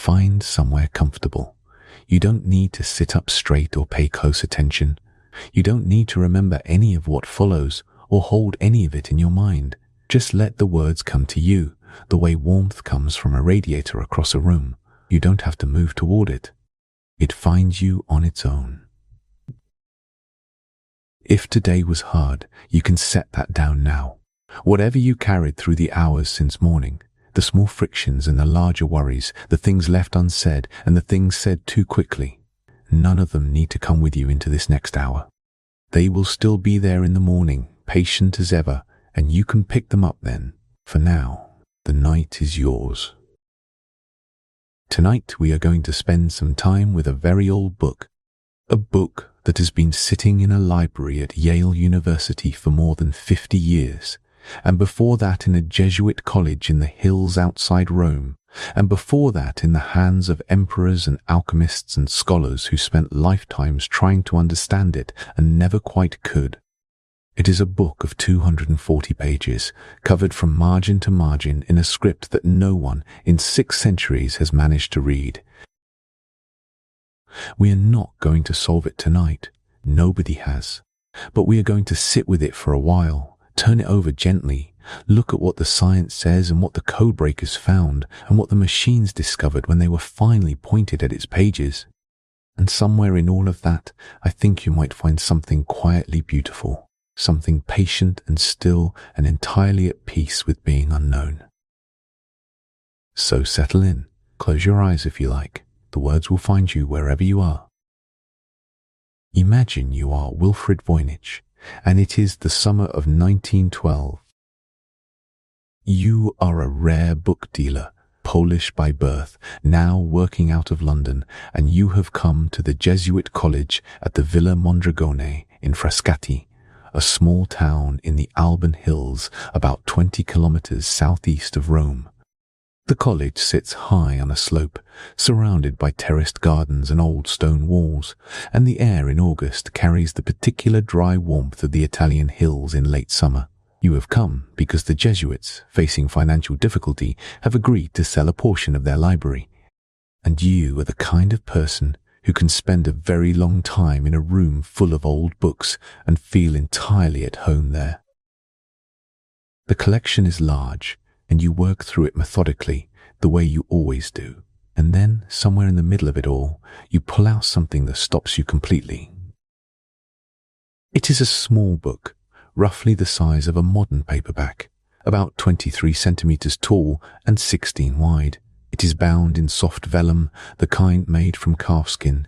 Find somewhere comfortable. You don't need to sit up straight or pay close attention. You don't need to remember any of what follows or hold any of it in your mind. Just let the words come to you, the way warmth comes from a radiator across a room. You don't have to move toward it. It finds you on its own. If today was hard, you can set that down now. Whatever you carried through the hours since morning, the small frictions and the larger worries, the things left unsaid and the things said too quickly, none of them need to come with you into this next hour. They will still be there in the morning, patient as ever, and you can pick them up then. For now, the night is yours. Tonight we are going to spend some time with a very old book. A book that has been sitting in a library at Yale University for more than 50 years, and before that in a Jesuit college in the hills outside Rome, and before that in the hands of emperors and alchemists and scholars who spent lifetimes trying to understand it and never quite could. It is a book of 240 pages, covered from margin to margin in a script that no one in 6 centuries has managed to read. We are not going to solve it tonight. Nobody has. But we are going to sit with it for a while, turn it over gently, look at what the science says and what the codebreakers found and what the machines discovered when they were finally pointed at its pages. And somewhere in all of that, I think you might find something quietly beautiful, something patient and still and entirely at peace with being unknown. So settle in, close your eyes if you like. The words will find you wherever you are. Imagine you are Wilfrid Voynich, and it is the summer of 1912. You are a rare book dealer, Polish by birth, now working out of London, and you have come to the Jesuit college at the Villa Mondragone in Frascati, a small town in the Alban Hills about 20 kilometers southeast of Rome. The college sits high on a slope, surrounded by terraced gardens and old stone walls, and the air in August carries the particular dry warmth of the Italian hills in late summer. You have come because the Jesuits, facing financial difficulty, have agreed to sell a portion of their library. And you are the kind of person who can spend a very long time in a room full of old books and feel entirely at home there. The collection is large, and you work through it methodically, the way you always do. And then, somewhere in the middle of it all, you pull out something that stops you completely. It is a small book, roughly the size of a modern paperback, about 23 centimeters tall and 16 wide. It is bound in soft vellum, the kind made from calfskin,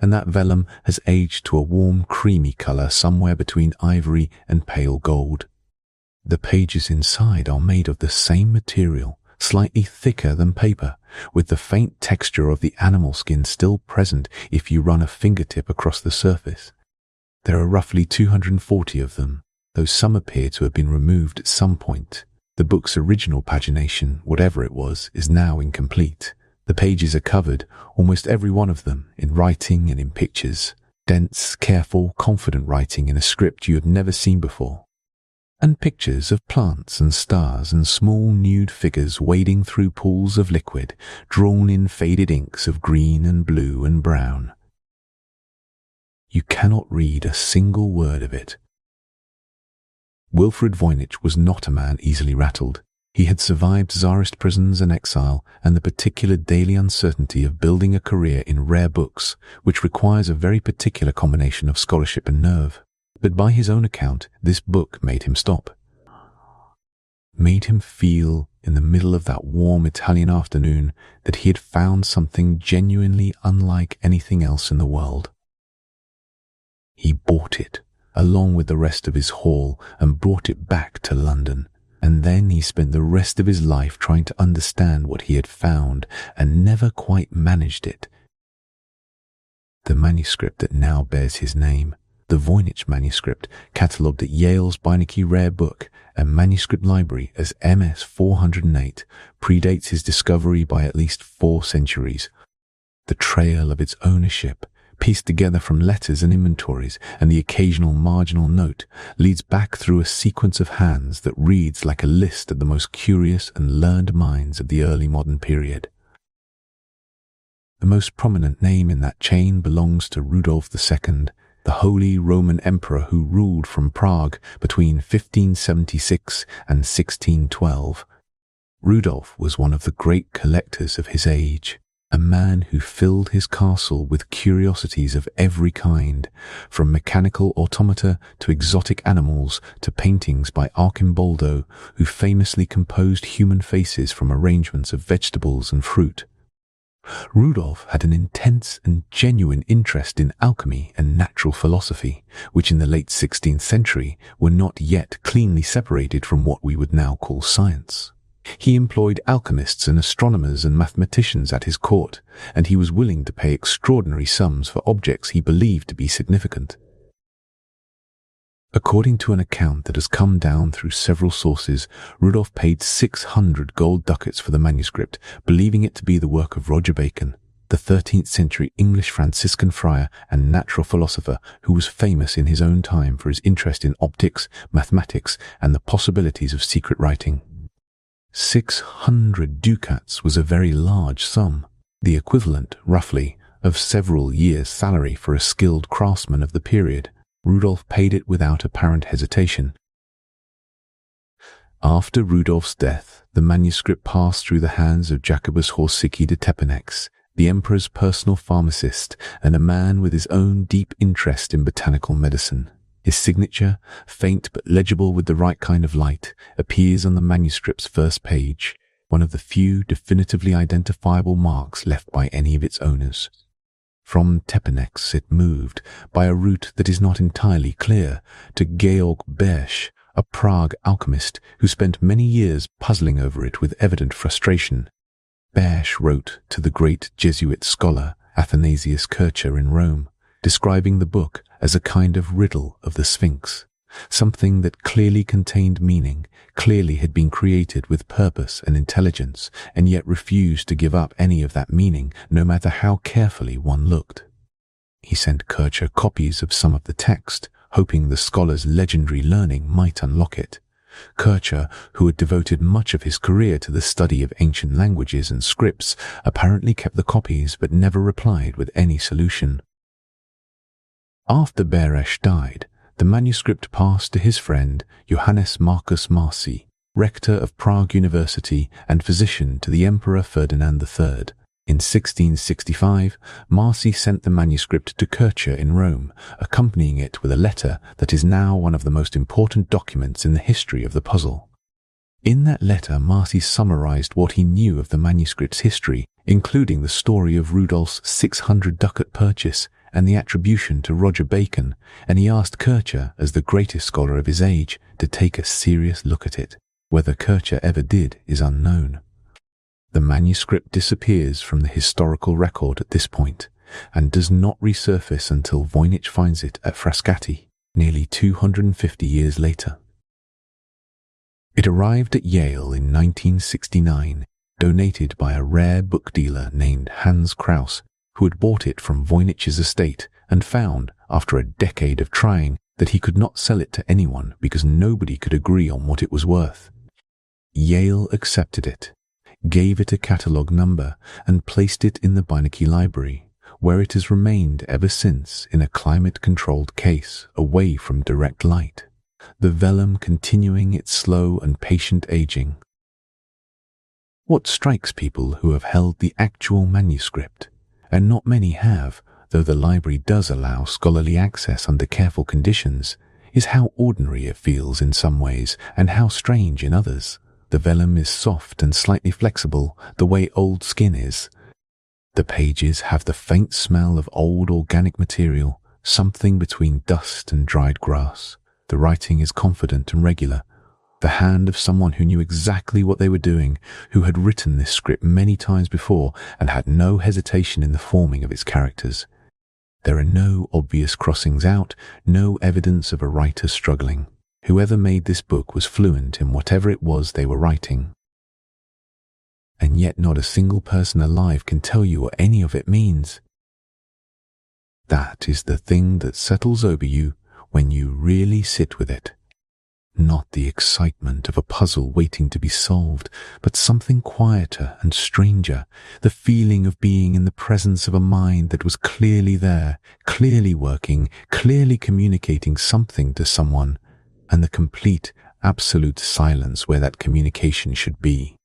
and that vellum has aged to a warm, creamy color somewhere between ivory and pale gold. The pages inside are made of the same material, slightly thicker than paper, with the faint texture of the animal skin still present if you run a fingertip across the surface. There are roughly 240 of them, though some appear to have been removed at some point. The book's original pagination, whatever it was, is now incomplete. The pages are covered, almost every one of them, in writing and in pictures. Dense, careful, confident writing in a script you had never seen before. And pictures of plants and stars and small nude figures wading through pools of liquid, drawn in faded inks of green and blue and brown. You cannot read a single word of it. Wilfrid Voynich was not a man easily rattled. He had survived Tsarist prisons and exile and the particular daily uncertainty of building a career in rare books, which requires a very particular combination of scholarship and nerve. But by his own account, this book made him stop. Made him feel, in the middle of that warm Italian afternoon, that he had found something genuinely unlike anything else in the world. He bought it, along with the rest of his haul, and brought it back to London. And then he spent the rest of his life trying to understand what he had found, and never quite managed it. The manuscript that now bears his name, the Voynich Manuscript, catalogued at Yale's Botanical Rare Book and Manuscript Library as MS 408, predates his discovery by at least 4 centuries. The trail of its ownership, pieced together from letters and inventories and the occasional marginal note, leads back through a sequence of hands that reads like a list of the most curious and learned minds of the early modern period. The most prominent name in that chain belongs to Rudolf II, the Holy Roman Emperor who ruled from Prague between 1576 and 1612. Rudolf was one of the great collectors of his age, a man who filled his castle with curiosities of every kind, from mechanical automata to exotic animals to paintings by Arcimboldo, who famously composed human faces from arrangements of vegetables and fruit. Rudolf had an intense and genuine interest in alchemy and natural philosophy, which in the late 16th century were not yet cleanly separated from what we would now call science. He employed alchemists and astronomers and mathematicians at his court, and he was willing to pay extraordinary sums for objects he believed to be significant. According to an account that has come down through several sources, Rudolf paid 600 gold ducats for the manuscript, believing it to be the work of Roger Bacon, the 13th century English Franciscan friar and natural philosopher who was famous in his own time for his interest in optics, mathematics, and the possibilities of secret writing. 600 ducats was a very large sum, the equivalent, roughly, of several years' salary for a skilled craftsman of the period. Rudolf paid it without apparent hesitation. After Rudolf's death, the manuscript passed through the hands of Jacobus Horsicki de Tepanex, the emperor's personal pharmacist and a man with his own deep interest in botanical medicine. His signature, faint but legible with the right kind of light, appears on the manuscript's first page, one of the few definitively identifiable marks left by any of its owners. From Tepanex it moved, by a route that is not entirely clear, to Georg Bersch, a Prague alchemist who spent many years puzzling over it with evident frustration. Bersch wrote to the great Jesuit scholar Athanasius Kircher in Rome, describing the book as a kind of riddle of the Sphinx, something that clearly contained meaning, clearly had been created with purpose and intelligence, and yet refused to give up any of that meaning, no matter how carefully one looked. He sent Kircher copies of some of the text, hoping the scholar's legendary learning might unlock it. Kircher, who had devoted much of his career to the study of ancient languages and scripts, apparently kept the copies but never replied with any solution. After Beresz died, the manuscript passed to his friend Johannes Marcus Marci, rector of Prague University and physician to the Emperor Ferdinand III. In 1665, Marci sent the manuscript to Kircher in Rome, accompanying it with a letter that is now one of the most important documents in the history of the puzzle. In that letter, Marci summarized what he knew of the manuscript's history, including the story of Rudolf's 600 ducat purchase and the attribution to Roger Bacon, and he asked Kircher, as the greatest scholar of his age, to take a serious look at it. Whether Kircher ever did is unknown. The manuscript disappears from the historical record at this point, and does not resurface until Voynich finds it at Frascati, nearly 250 years later. It arrived at Yale in 1969, donated by a rare book dealer named Hans Kraus, who had bought it from Voynich's estate and found, after a decade of trying, that he could not sell it to anyone because nobody could agree on what it was worth. Yale accepted it, gave it a catalogue number, and placed it in the Beinecke Library, where it has remained ever since in a climate-controlled case away from direct light, the vellum continuing its slow and patient aging. What strikes people who have held the actual manuscript, and not many have, though the library does allow scholarly access under careful conditions, is how ordinary it feels in some ways and how strange in others. The vellum is soft and slightly flexible, the way old skin is. The pages have the faint smell of old organic material, something between dust and dried grass. The writing is confident and regular, the hand of someone who knew exactly what they were doing, who had written this script many times before and had no hesitation in the forming of its characters. There are no obvious crossings out, no evidence of a writer struggling. Whoever made this book was fluent in whatever it was they were writing. And yet not a single person alive can tell you what any of it means. That is the thing that settles over you when you really sit with it. Not the excitement of a puzzle waiting to be solved, but something quieter and stranger, the feeling of being in the presence of a mind that was clearly there, clearly working, clearly communicating something to someone, and the complete, absolute silence where that communication should be.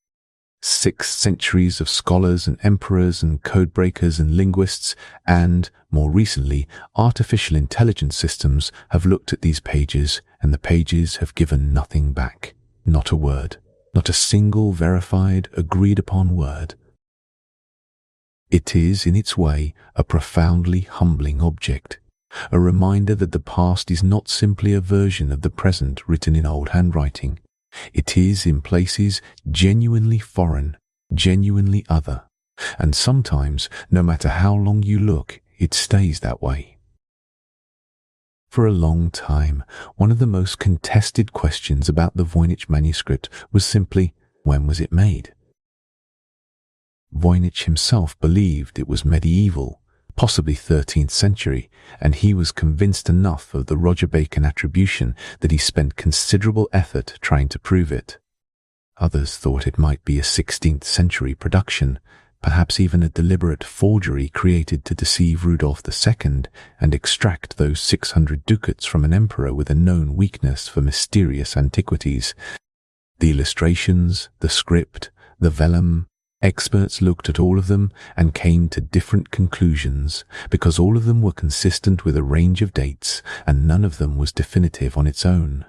6 centuries of scholars and emperors and codebreakers and linguists and, more recently, artificial intelligence systems have looked at these pages, and the pages have given nothing back. Not a word. Not a single verified, agreed-upon word. It is, in its way, a profoundly humbling object. A reminder that the past is not simply a version of the present written in old handwriting. It is, in places, genuinely foreign, genuinely other, and sometimes, no matter how long you look, it stays that way. For a long time, one of the most contested questions about the Voynich manuscript was simply, when was it made? Voynich himself believed it was medieval, possibly 13th century, and he was convinced enough of the Roger Bacon attribution that he spent considerable effort trying to prove it. Others thought it might be a 16th century production, perhaps even a deliberate forgery created to deceive Rudolph II and extract those 600 ducats from an emperor with a known weakness for mysterious antiquities. The illustrations, the script, the vellum, experts looked at all of them and came to different conclusions, because all of them were consistent with a range of dates, and none of them was definitive on its own.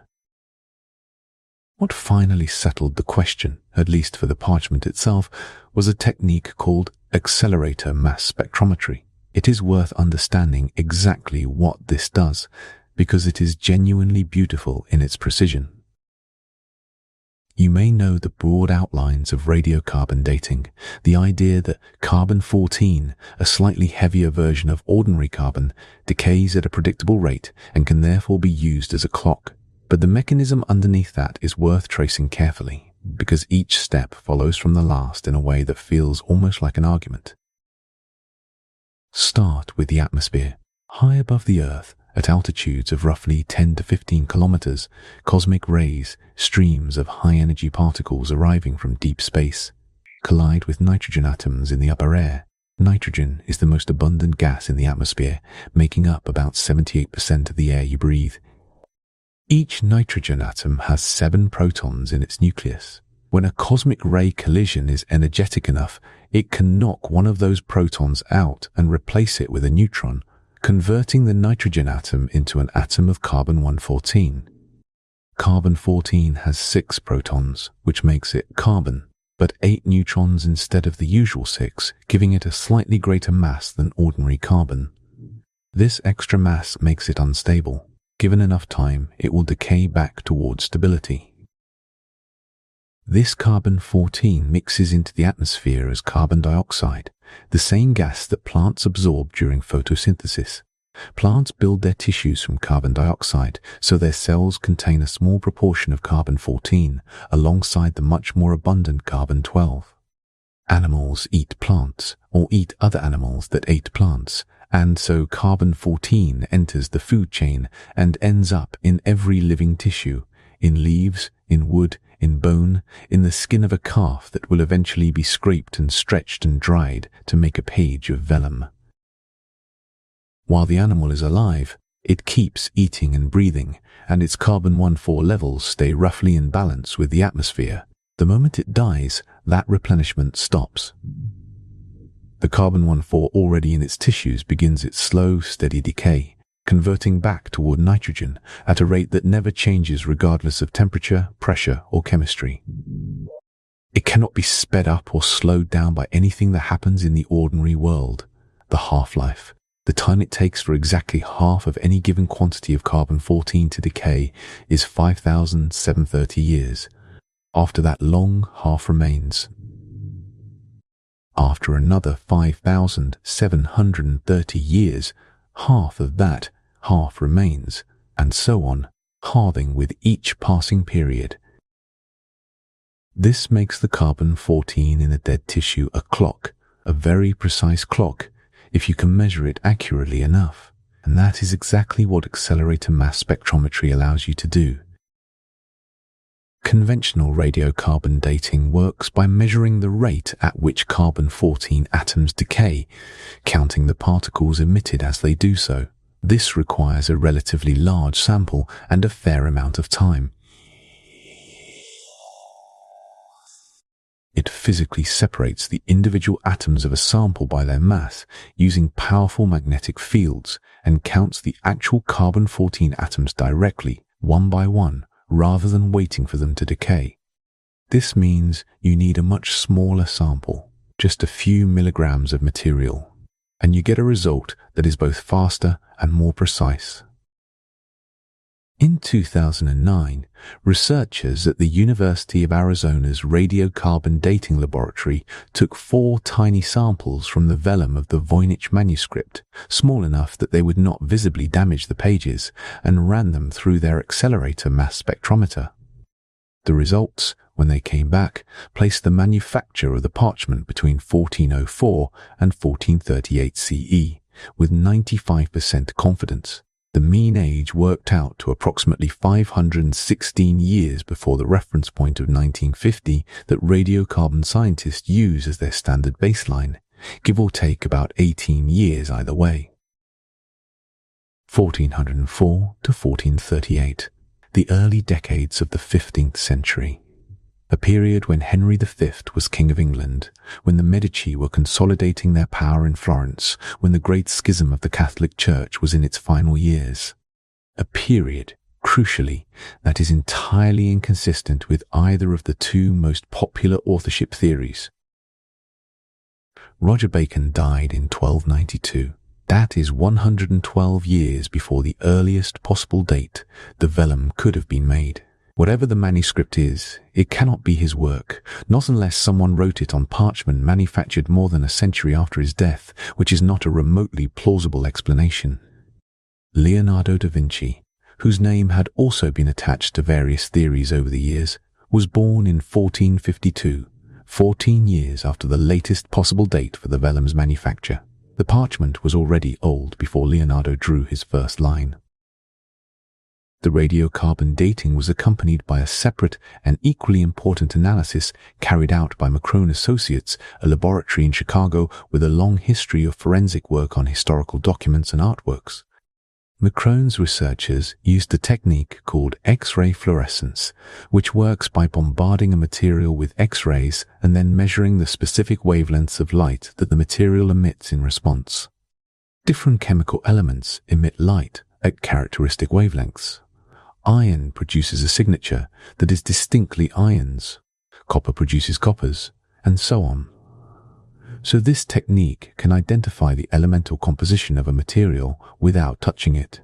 What finally settled the question, at least for the parchment itself, was a technique called accelerator mass spectrometry. It is worth understanding exactly what this does, because it is genuinely beautiful in its precision. You may know the broad outlines of radiocarbon dating, the idea that carbon-14, a slightly heavier version of ordinary carbon, decays at a predictable rate and can therefore be used as a clock. But the mechanism underneath that is worth tracing carefully, because each step follows from the last in a way that feels almost like an argument. Start with the atmosphere. High above the Earth, at altitudes of roughly 10 to 15 kilometers, cosmic rays, streams of high-energy particles arriving from deep space, collide with nitrogen atoms in the upper air. Nitrogen is the most abundant gas in the atmosphere, making up about 78% of the air you breathe. Each nitrogen atom has 7 protons in its nucleus. When a cosmic ray collision is energetic enough, it can knock one of those protons out and replace it with a neutron, converting the nitrogen atom into an atom of carbon-114. Carbon-14 has 6 protons, which makes it carbon, but 8 neutrons instead of the usual 6, giving it a slightly greater mass than ordinary carbon. This extra mass makes it unstable. Given enough time, it will decay back towards stability. This carbon-14 mixes into the atmosphere as carbon dioxide, the same gas that plants absorb during photosynthesis. Plants build their tissues from carbon dioxide, so their cells contain a small proportion of carbon-14 alongside the much more abundant carbon-12. Animals eat plants, or eat other animals that ate plants, and so carbon-14 enters the food chain and ends up in every living tissue, in leaves, in wood, in bone, in the skin of a calf that will eventually be scraped and stretched and dried to make a page of vellum. While the animal is alive, it keeps eating and breathing, and its carbon-14 levels stay roughly in balance with the atmosphere. The moment it dies, that replenishment stops. The carbon-14 already in its tissues begins its slow, steady decay, converting back toward nitrogen at a rate that never changes regardless of temperature, pressure, or chemistry. It cannot be sped up or slowed down by anything that happens in the ordinary world. The half-life, the time it takes for exactly half of any given quantity of carbon-14 to decay, is 5,730 years. After that long half remains. After another 5,730 years, half of that half remains, and so on, halving with each passing period. This makes the carbon-14 in the dead tissue a clock, a very precise clock, if you can measure it accurately enough. And that is exactly what accelerator mass spectrometry allows you to do. Conventional radiocarbon dating works by measuring the rate at which carbon-14 atoms decay, counting the particles emitted as they do so. This requires a relatively large sample and a fair amount of time. It physically separates the individual atoms of a sample by their mass using powerful magnetic fields and counts the actual carbon-14 atoms directly, one by one, rather than waiting for them to decay. This means you need a much smaller sample, just a few milligrams of material, and you get a result that is both faster and more precise. In 2009, researchers at the University of Arizona's radiocarbon dating laboratory took 4 tiny samples from the vellum of the Voynich Manuscript, small enough that they would not visibly damage the pages, and ran them through their accelerator mass spectrometer. The results, when they came back, placed the manufacture of the parchment between 1404 and 1438 CE, with 95% confidence. The mean age worked out to approximately 516 years before the reference point of 1950 that radiocarbon scientists use as their standard baseline, give or take about 18 years either way. 1404 to 1438, the early decades of the 15th century. A period when Henry V was King of England, when the Medici were consolidating their power in Florence, when the Great Schism of the Catholic Church was in its final years. A period, crucially, that is entirely inconsistent with either of the two most popular authorship theories. Roger Bacon died in 1292. That is 112 years before the earliest possible date the vellum could have been made. Whatever the manuscript is, it cannot be his work, not unless someone wrote it on parchment manufactured more than a century after his death, which is not a remotely plausible explanation. Leonardo da Vinci, whose name had also been attached to various theories over the years, was born in 1452, 14 years after the latest possible date for the vellum's manufacture. The parchment was already old before Leonardo drew his first line. The radiocarbon dating was accompanied by a separate and equally important analysis carried out by McCrone Associates, a laboratory in Chicago with a long history of forensic work on historical documents and artworks. McCrone's researchers used a technique called X-ray fluorescence, which works by bombarding a material with X-rays and then measuring the specific wavelengths of light that the material emits in response. Different chemical elements emit light at characteristic wavelengths. Iron produces a signature that is distinctly ions. Copper produces coppers, and so on. So this technique can identify the elemental composition of a material without touching it.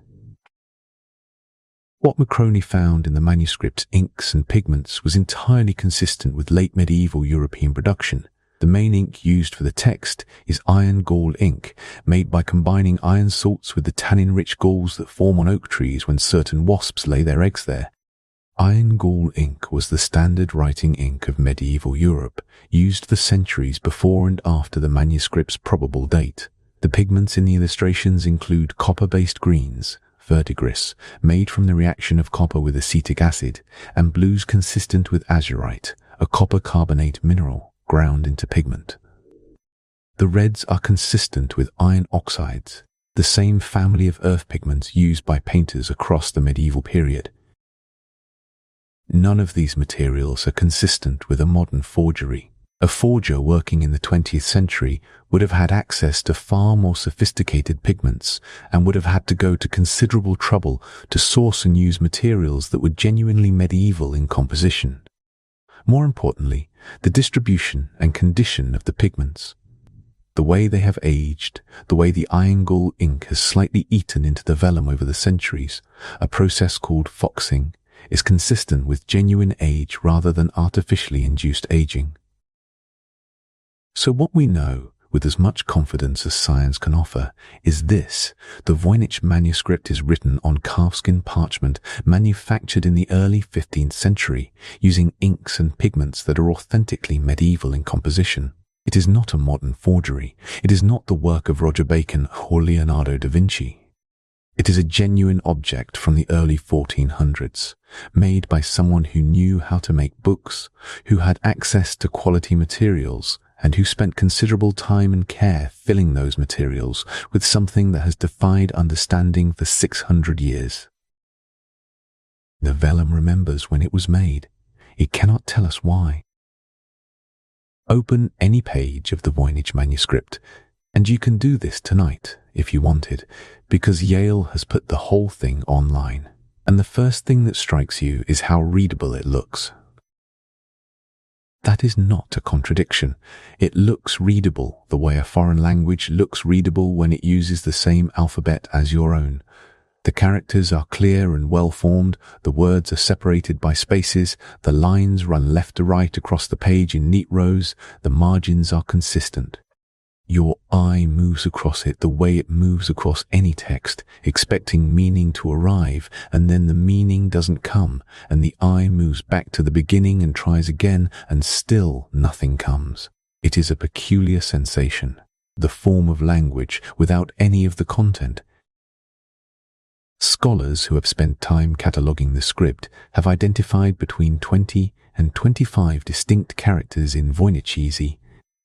What McCrone found in the manuscript's inks and pigments was entirely consistent with late medieval European production. The main ink used for the text is iron gall ink, made by combining iron salts with the tannin-rich galls that form on oak trees when certain wasps lay their eggs there. Iron gall ink was the standard writing ink of medieval Europe, used for centuries before and after the manuscript's probable date. The pigments in the illustrations include copper-based greens, verdigris, made from the reaction of copper with acetic acid, and blues consistent with azurite, a copper carbonate mineral, ground into pigment. The reds are consistent with iron oxides, the same family of earth pigments used by painters across the medieval period. None of these materials are consistent with a modern forgery. A forger working in the 20th century would have had access to far more sophisticated pigments and would have had to go to considerable trouble to source and use materials that were genuinely medieval in composition. More importantly, the distribution and condition of the pigments. The way they have aged, the way the iron gall ink has slightly eaten into the vellum over the centuries, a process called foxing, is consistent with genuine age rather than artificially induced aging. So what we know, with as much confidence as science can offer, is this: the Voynich manuscript is written on calfskin parchment manufactured in the early 15th century, using inks and pigments that are authentically medieval in composition. It is not a modern forgery. It is not the work of Roger Bacon or Leonardo da Vinci. It is a genuine object from the early 1400s, made by someone who knew how to make books, who had access to quality materials, and who spent considerable time and care filling those materials with something that has defied understanding for 600 years. The vellum remembers when it was made. It cannot tell us why. Open any page of the Voynich Manuscript, and you can do this tonight if you wanted, because Yale has put the whole thing online. And the first thing that strikes you is how readable it looks. That is not a contradiction. It looks readable the way a foreign language looks readable when it uses the same alphabet as your own. The characters are clear and well-formed, the words are separated by spaces, the lines run left to right across the page in neat rows, the margins are consistent. Your eye moves across it the way it moves across any text, expecting meaning to arrive, and then the meaning doesn't come, and the eye moves back to the beginning and tries again, and still nothing comes. It is a peculiar sensation, the form of language without any of the content. Scholars who have spent time cataloguing the script have identified between 20 and 25 distinct characters in Voynichese,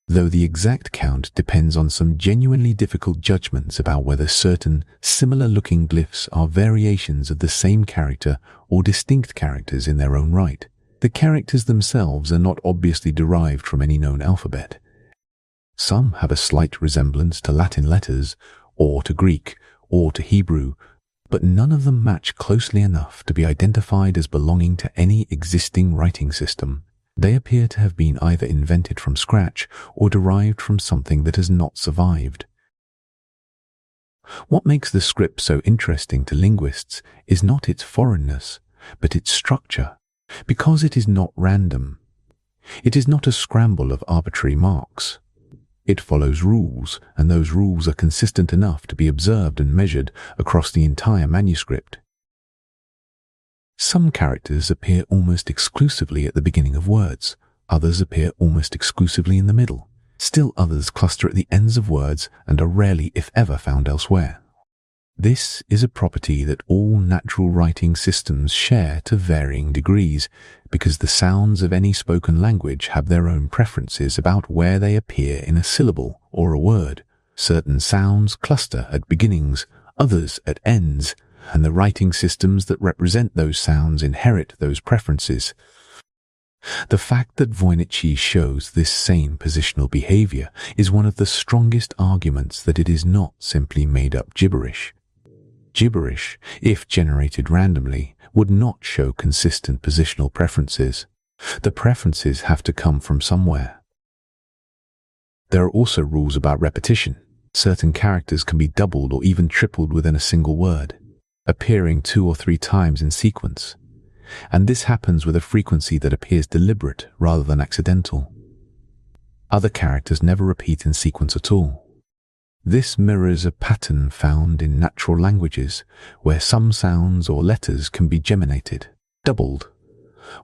though the exact count depends on some genuinely difficult judgments about whether certain similar-looking glyphs are variations of the same character or distinct characters in their own right. The characters themselves are not obviously derived from any known alphabet. Some have a slight resemblance to Latin letters, or to Greek, or to Hebrew, but none of them match closely enough to be identified as belonging to any existing writing system. They appear to have been either invented from scratch or derived from something that has not survived. What makes the script so interesting to linguists is not its foreignness, but its structure, because it is not random. It is not a scramble of arbitrary marks. It follows rules, and those rules are consistent enough to be observed and measured across the entire manuscript. Some characters appear almost exclusively at the beginning of words, others appear almost exclusively in the middle. Still others cluster at the ends of words and are rarely, if ever, found elsewhere. This is a property that all natural writing systems share to varying degrees, because the sounds of any spoken language have their own preferences about where they appear in a syllable or a word. Certain sounds cluster at beginnings, others at ends, and the writing systems that represent those sounds inherit those preferences. The fact that Voynich shows this same positional behavior is one of the strongest arguments that it is not simply made-up gibberish. Gibberish, if generated randomly, would not show consistent positional preferences. The preferences have to come from somewhere. There are also rules about repetition. Certain characters can be doubled or even tripled within a single word, appearing 2 or 3 times in sequence, and this happens with a frequency that appears deliberate rather than accidental. Other characters never repeat in sequence at all. This mirrors a pattern found in natural languages, where some sounds or letters can be geminated, doubled,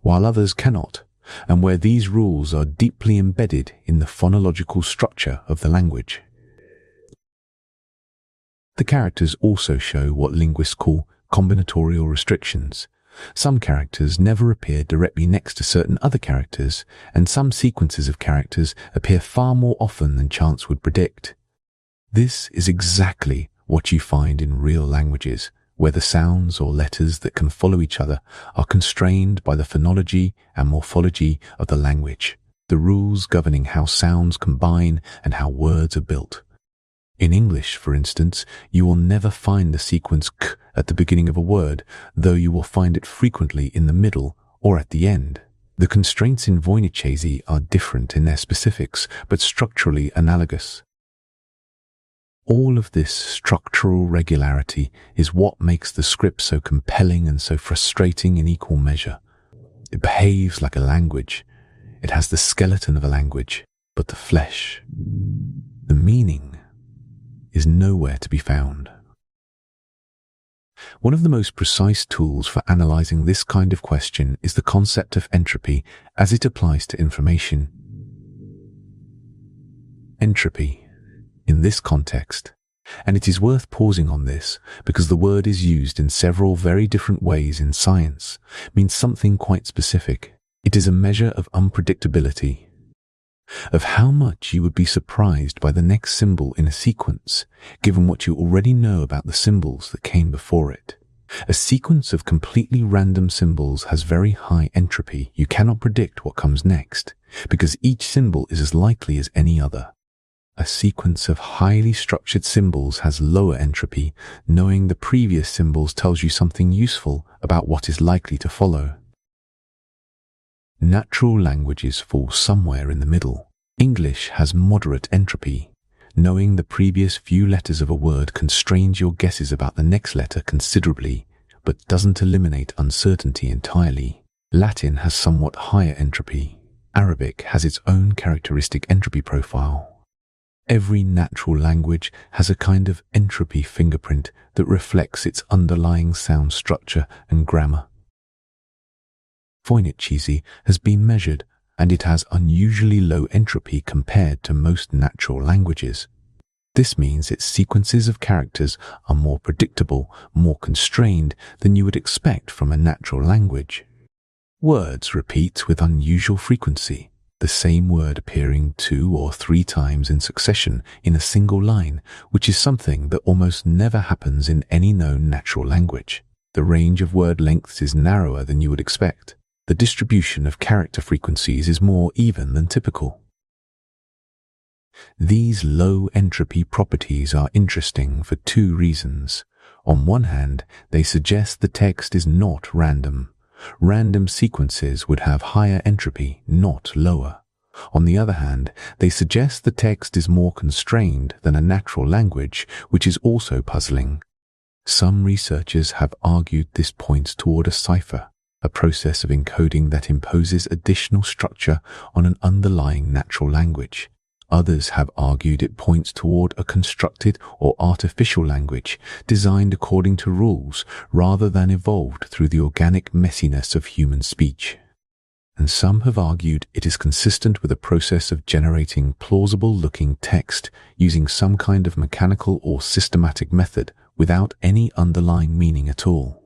while others cannot, and where these rules are deeply embedded in the phonological structure of the language. The characters also show what linguists call combinatorial restrictions. Some characters never appear directly next to certain other characters, and some sequences of characters appear far more often than chance would predict. This is exactly what you find in real languages, where the sounds or letters that can follow each other are constrained by the phonology and morphology of the language, the rules governing how sounds combine and how words are built. In English, for instance, you will never find the sequence k at the beginning of a word, though you will find it frequently in the middle or at the end. The constraints in Voynichese are different in their specifics, but structurally analogous. All of this structural regularity is what makes the script so compelling and so frustrating in equal measure. It behaves like a language. It has the skeleton of a language, but the flesh, the meaning, is nowhere to be found. One of the most precise tools for analyzing this kind of question is the concept of entropy as it applies to information. Entropy, in this context, And it is worth pausing on this because the word is used in several very different ways in science, means something quite specific. It is a measure of unpredictability, of how much you would be surprised by the next symbol in a sequence, given what you already know about the symbols that came before it. A sequence of completely random symbols has very high entropy. You cannot predict what comes next, because each symbol is as likely as any other. A sequence of highly structured symbols has lower entropy. Knowing the previous symbols tells you something useful about what is likely to follow. Natural languages fall somewhere in the middle. English has moderate entropy. Knowing the previous few letters of a word constrains your guesses about the next letter considerably, but doesn't eliminate uncertainty entirely. Latin has somewhat higher entropy. Arabic has its own characteristic entropy profile. Every natural language has a kind of entropy fingerprint that reflects its underlying sound structure and grammar. Voynich has been measured, and it has unusually low entropy compared to most natural languages. This means its sequences of characters are more predictable, more constrained than you would expect from a natural language. Words repeat with unusual frequency, the same word appearing 2 or 3 times in succession in a single line, which is something that almost never happens in any known natural language. The range of word lengths is narrower than you would expect. The distribution of character frequencies is more even than typical. These low entropy properties are interesting for 2 reasons. On one hand, they suggest the text is not random. Random sequences would have higher entropy, not lower. On the other hand, they suggest the text is more constrained than a natural language, which is also puzzling. Some researchers have argued this points toward a cipher, a process of encoding that imposes additional structure on an underlying natural language. Others have argued it points toward a constructed or artificial language designed according to rules rather than evolved through the organic messiness of human speech. And some have argued it is consistent with a process of generating plausible-looking text using some kind of mechanical or systematic method without any underlying meaning at all.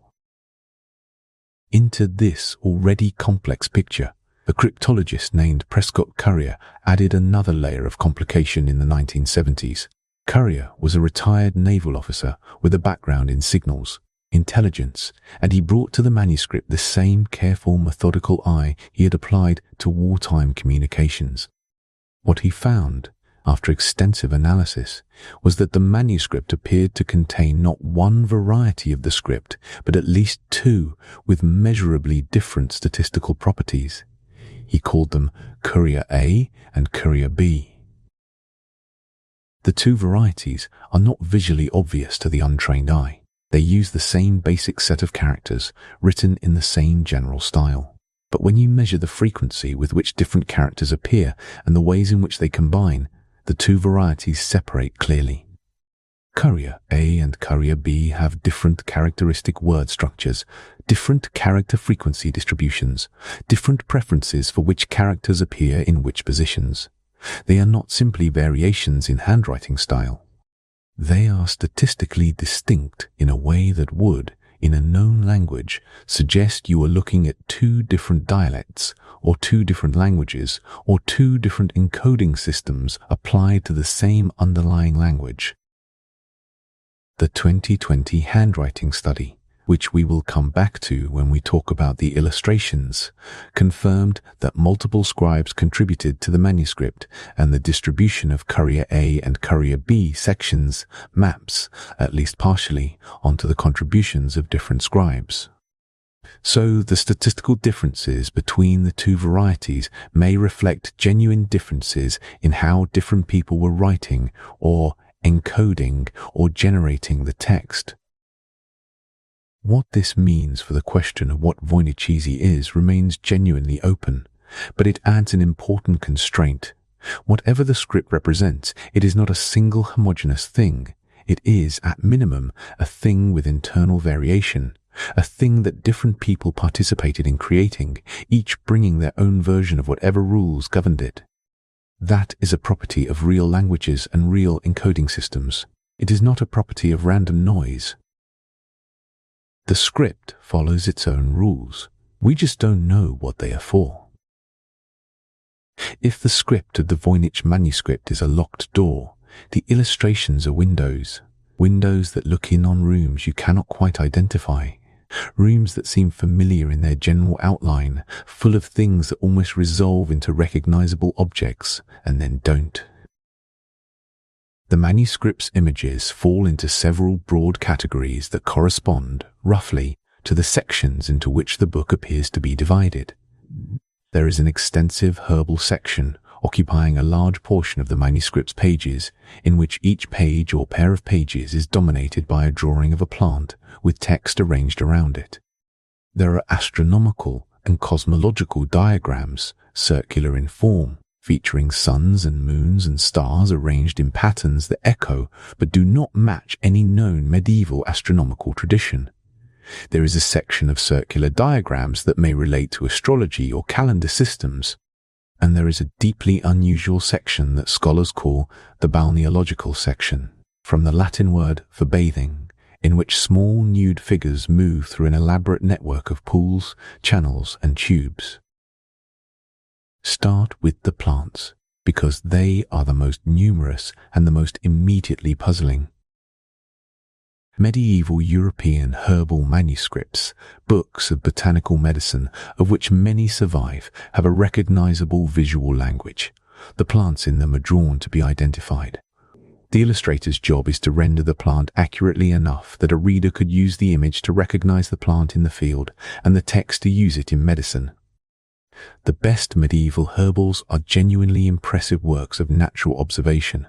Into this already complex picture, a cryptologist named Prescott Currier added another layer of complication in the 1970s. Currier was a retired naval officer with a background in signals, intelligence, and he brought to the manuscript the same careful, methodical eye he had applied to wartime communications. What he found, after extensive analysis, was that the manuscript appeared to contain not one variety of the script, but at least 2 with measurably different statistical properties. He called them Courier A and Courier B. The 2 varieties are not visually obvious to the untrained eye. They use the same basic set of characters, written in the same general style. But when you measure the frequency with which different characters appear and the ways in which they combine, the 2 varieties separate clearly. Courier A and Courier B have different characteristic word structures, different character frequency distributions, different preferences for which characters appear in which positions. They are not simply variations in handwriting style. They are statistically distinct in a way that would, in a known language, suggest you are looking at 2 different dialects, or 2 different languages, or 2 different encoding systems applied to the same underlying language. The 2020 handwriting study, which we will come back to when we talk about the illustrations, confirmed that multiple scribes contributed to the manuscript, and the distribution of Courier A and Courier B sections maps, at least partially, onto the contributions of different scribes. So the statistical differences between the 2 varieties may reflect genuine differences in how different people were writing or encoding or generating the text. What this means for the question of what Voynich is remains genuinely open, but it adds an important constraint. Whatever the script represents, it is not a single homogeneous thing. It is, at minimum, a thing with internal variation, a thing that different people participated in creating, each bringing their own version of whatever rules governed it. That is a property of real languages and real encoding systems. It is not a property of random noise. The script follows its own rules. We just don't know what they are for. If the script of the Voynich Manuscript is a locked door, the illustrations are windows. Windows that look in on rooms you cannot quite identify. Rooms that seem familiar in their general outline, full of things that almost resolve into recognizable objects and then don't. The manuscript's images fall into several broad categories that correspond, roughly, to the sections into which the book appears to be divided. There is an extensive herbal section occupying a large portion of the manuscript's pages, in which each page or pair of pages is dominated by a drawing of a plant with text arranged around it. There are astronomical and cosmological diagrams, circular in form, featuring suns and moons and stars arranged in patterns that echo but do not match any known medieval astronomical tradition. There is a section of circular diagrams that may relate to astrology or calendar systems, and there is a deeply unusual section that scholars call the Balneological Section, from the Latin word for bathing, in which small nude figures move through an elaborate network of pools, channels, and tubes. Start with the plants, because they are the most numerous and the most immediately puzzling. Medieval European herbal manuscripts, books of botanical medicine, of which many survive, have a recognizable visual language. The plants in them are drawn to be identified. The illustrator's job is to render the plant accurately enough that a reader could use the image to recognize the plant in the field and the text to use it in medicine. The best medieval herbals are genuinely impressive works of natural observation.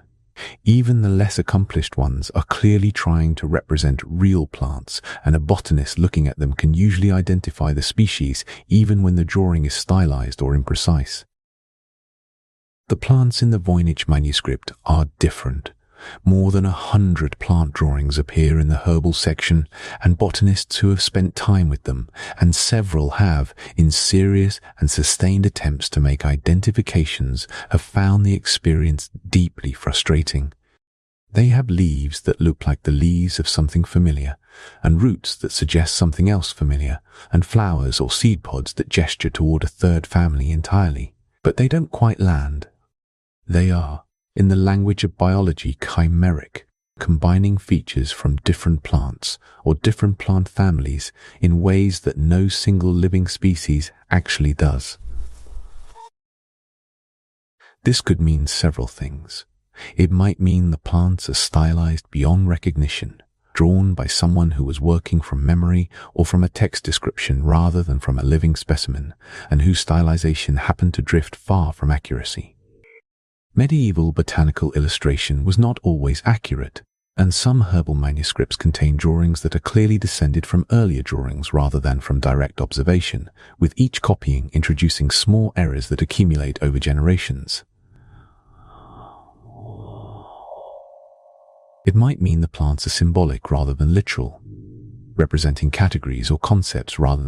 Even the less accomplished ones are clearly trying to represent real plants, and a botanist looking at them can usually identify the species even when the drawing is stylized or imprecise. The plants in the Voynich manuscript are different. More than 100 plant drawings appear in the herbal section, and botanists who have spent time with them, and several have, in serious and sustained attempts to make identifications, have found the experience deeply frustrating. They have leaves that look like the leaves of something familiar, and roots that suggest something else familiar, and flowers or seed pods that gesture toward a third family entirely. But they don't quite land. They are, in the language of biology, chimeric, combining features from different plants or different plant families in ways that no single living species actually does. This could mean several things. It might mean the plants are stylized beyond recognition, drawn by someone who was working from memory or from a text description rather than from a living specimen, and whose stylization happened to drift far from accuracy. Medieval botanical illustration was not always accurate, and some herbal manuscripts contain drawings that are clearly descended from earlier drawings rather than from direct observation, with each copying introducing small errors that accumulate over generations. It might mean the plants are symbolic rather than literal, representing categories or concepts rather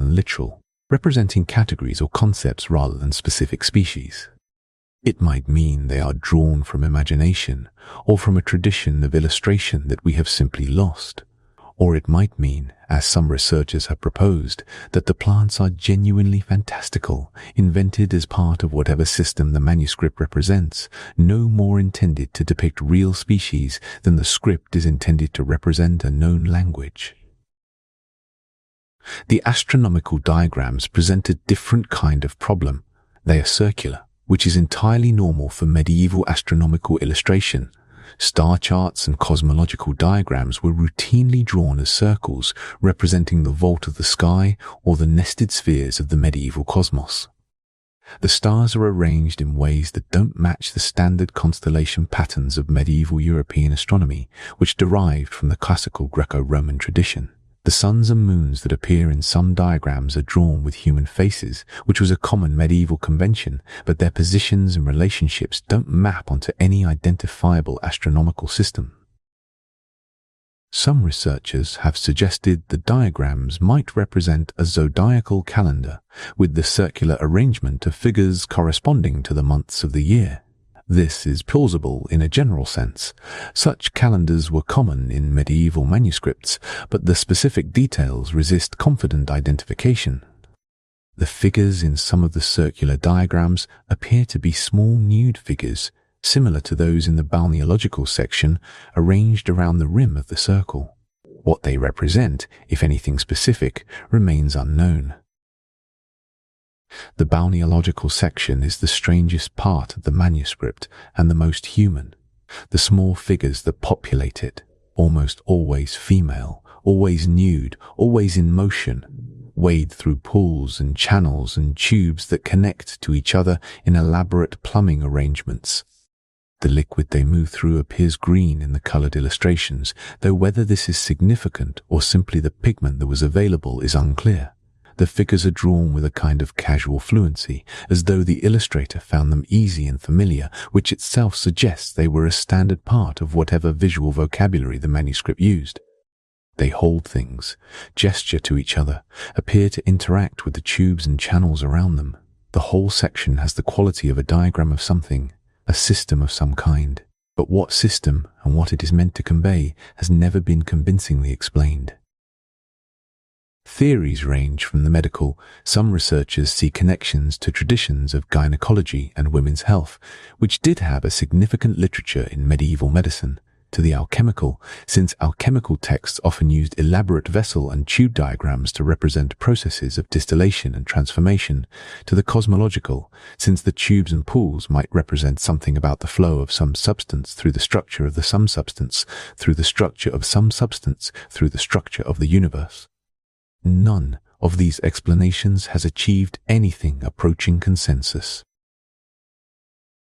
than specific species. It might mean they are drawn from imagination or from a tradition of illustration that we have simply lost. Or it might mean, as some researchers have proposed, that the plants are genuinely fantastical, invented as part of whatever system the manuscript represents, no more intended to depict real species than the script is intended to represent a known language. The astronomical diagrams present a different kind of problem. They are circular, which is entirely normal for medieval astronomical illustration. Star charts and cosmological diagrams were routinely drawn as circles, representing the vault of the sky or the nested spheres of the medieval cosmos. The stars are arranged in ways that don't match the standard constellation patterns of medieval European astronomy, which derived from the classical Greco-Roman tradition. The suns and moons that appear in some diagrams are drawn with human faces, which was a common medieval convention, but their positions and relationships don't map onto any identifiable astronomical system. Some researchers have suggested the diagrams might represent a zodiacal calendar, with the circular arrangement of figures corresponding to the months of the year. This is plausible in a general sense. Such calendars were common in medieval manuscripts, but the specific details resist confident identification. The figures in some of the circular diagrams appear to be small nude figures, similar to those in the Balneological section, arranged around the rim of the circle. What they represent, if anything specific, remains unknown. The Balneological section is the strangest part of the manuscript and the most human. The small figures that populate it, almost always female, always nude, always in motion, wade through pools and channels and tubes that connect to each other in elaborate plumbing arrangements. The liquid they move through appears green in the colored illustrations, though whether this is significant or simply the pigment that was available is unclear. The figures are drawn with a kind of casual fluency, as though the illustrator found them easy and familiar, which itself suggests they were a standard part of whatever visual vocabulary the manuscript used. They hold things, gesture to each other, appear to interact with the tubes and channels around them. The whole section has the quality of a diagram of something, a system of some kind. But what system and what it is meant to convey has never been convincingly explained. Theories range from the medical. Some researchers see connections to traditions of gynecology and women's health, which did have a significant literature in medieval medicine, to the alchemical, since alchemical texts often used elaborate vessel and tube diagrams to represent processes of distillation and transformation, to the cosmological, since the tubes and pools might represent something about the flow of some substance through the structure of the some substance, through the structure of some substance, through the structure of the universe. None of these explanations has achieved anything approaching consensus.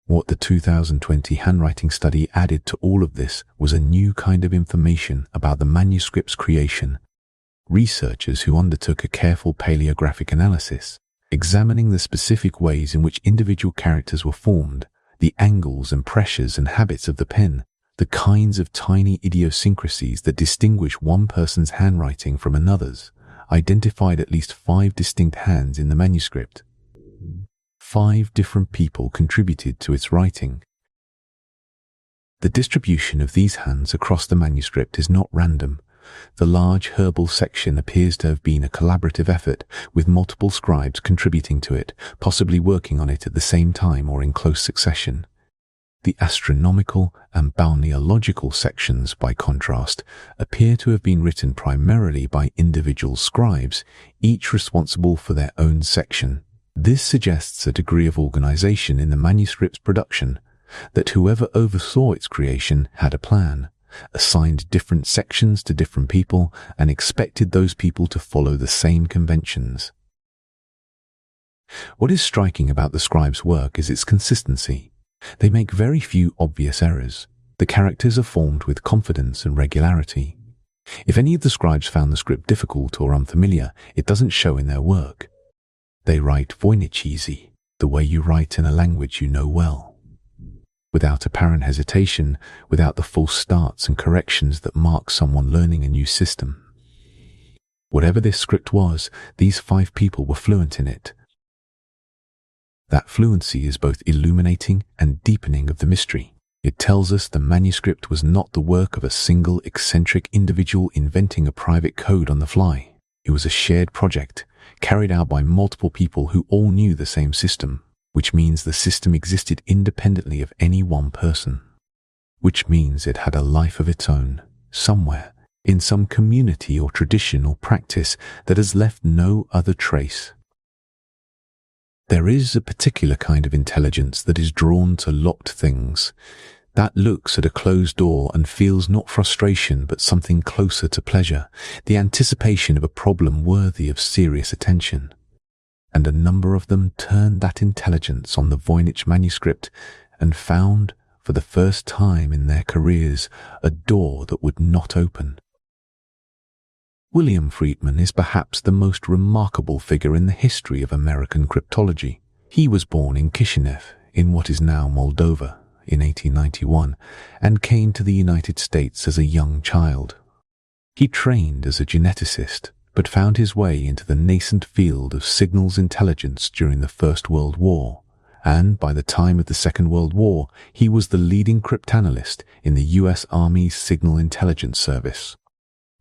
What the 2020 handwriting study added to all of this was a new kind of information about the manuscript's creation. Researchers who undertook a careful paleographic analysis, examining the specific ways in which individual characters were formed, the angles and pressures and habits of the pen, the kinds of tiny idiosyncrasies that distinguish one person's handwriting from another's, identified at least 5 distinct hands in the manuscript. 5 different people contributed to its writing. The distribution of these hands across the manuscript is not random. The large herbal section appears to have been a collaborative effort, with multiple scribes contributing to it, possibly working on it at the same time or in close succession. The astronomical and balneological sections, by contrast, appear to have been written primarily by individual scribes, each responsible for their own section. This suggests a degree of organization in the manuscript's production, that whoever oversaw its creation had a plan, assigned different sections to different people, and expected those people to follow the same conventions. What is striking about the scribe's work is its consistency. They make very few obvious errors. The characters are formed with confidence and regularity. If any of the scribes found the script difficult or unfamiliar, it doesn't show in their work. They write Voynich easy, the way you write in a language you know well, without apparent hesitation, without the false starts and corrections that mark someone learning a new system. Whatever this script was, these 5 people were fluent in it. That fluency is both illuminating and deepening of the mystery. It tells us the manuscript was not the work of a single eccentric individual inventing a private code on the fly. It was a shared project, carried out by multiple people who all knew the same system, which means the system existed independently of any one person. Which means it had a life of its own, somewhere, in some community or tradition or practice that has left no other trace. There is a particular kind of intelligence that is drawn to locked things, that looks at a closed door and feels not frustration but something closer to pleasure, the anticipation of a problem worthy of serious attention. And a number of them turned that intelligence on the Voynich manuscript and found, for the first time in their careers, a door that would not open. William Friedman is perhaps the most remarkable figure in the history of American cryptology. He was born in Kishinev, in what is now Moldova, in 1891, and came to the United States as a young child. He trained as a geneticist, but found his way into the nascent field of signals intelligence during the First World War, and by the time of the Second World War, he was the leading cryptanalyst in the US Army's Signal Intelligence Service.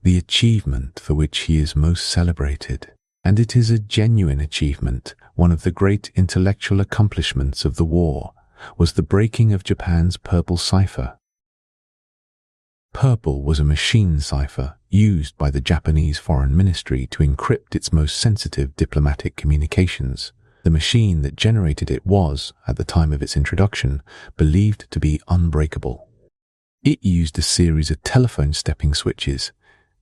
The achievement for which he is most celebrated, and it is a genuine achievement, one of the great intellectual accomplishments of the war, was the breaking of Japan's purple cipher. Purple was a machine cipher used by the Japanese Foreign Ministry to encrypt its most sensitive diplomatic communications. The machine that generated it was, at the time of its introduction, believed to be unbreakable. It used a series of telephone stepping switches,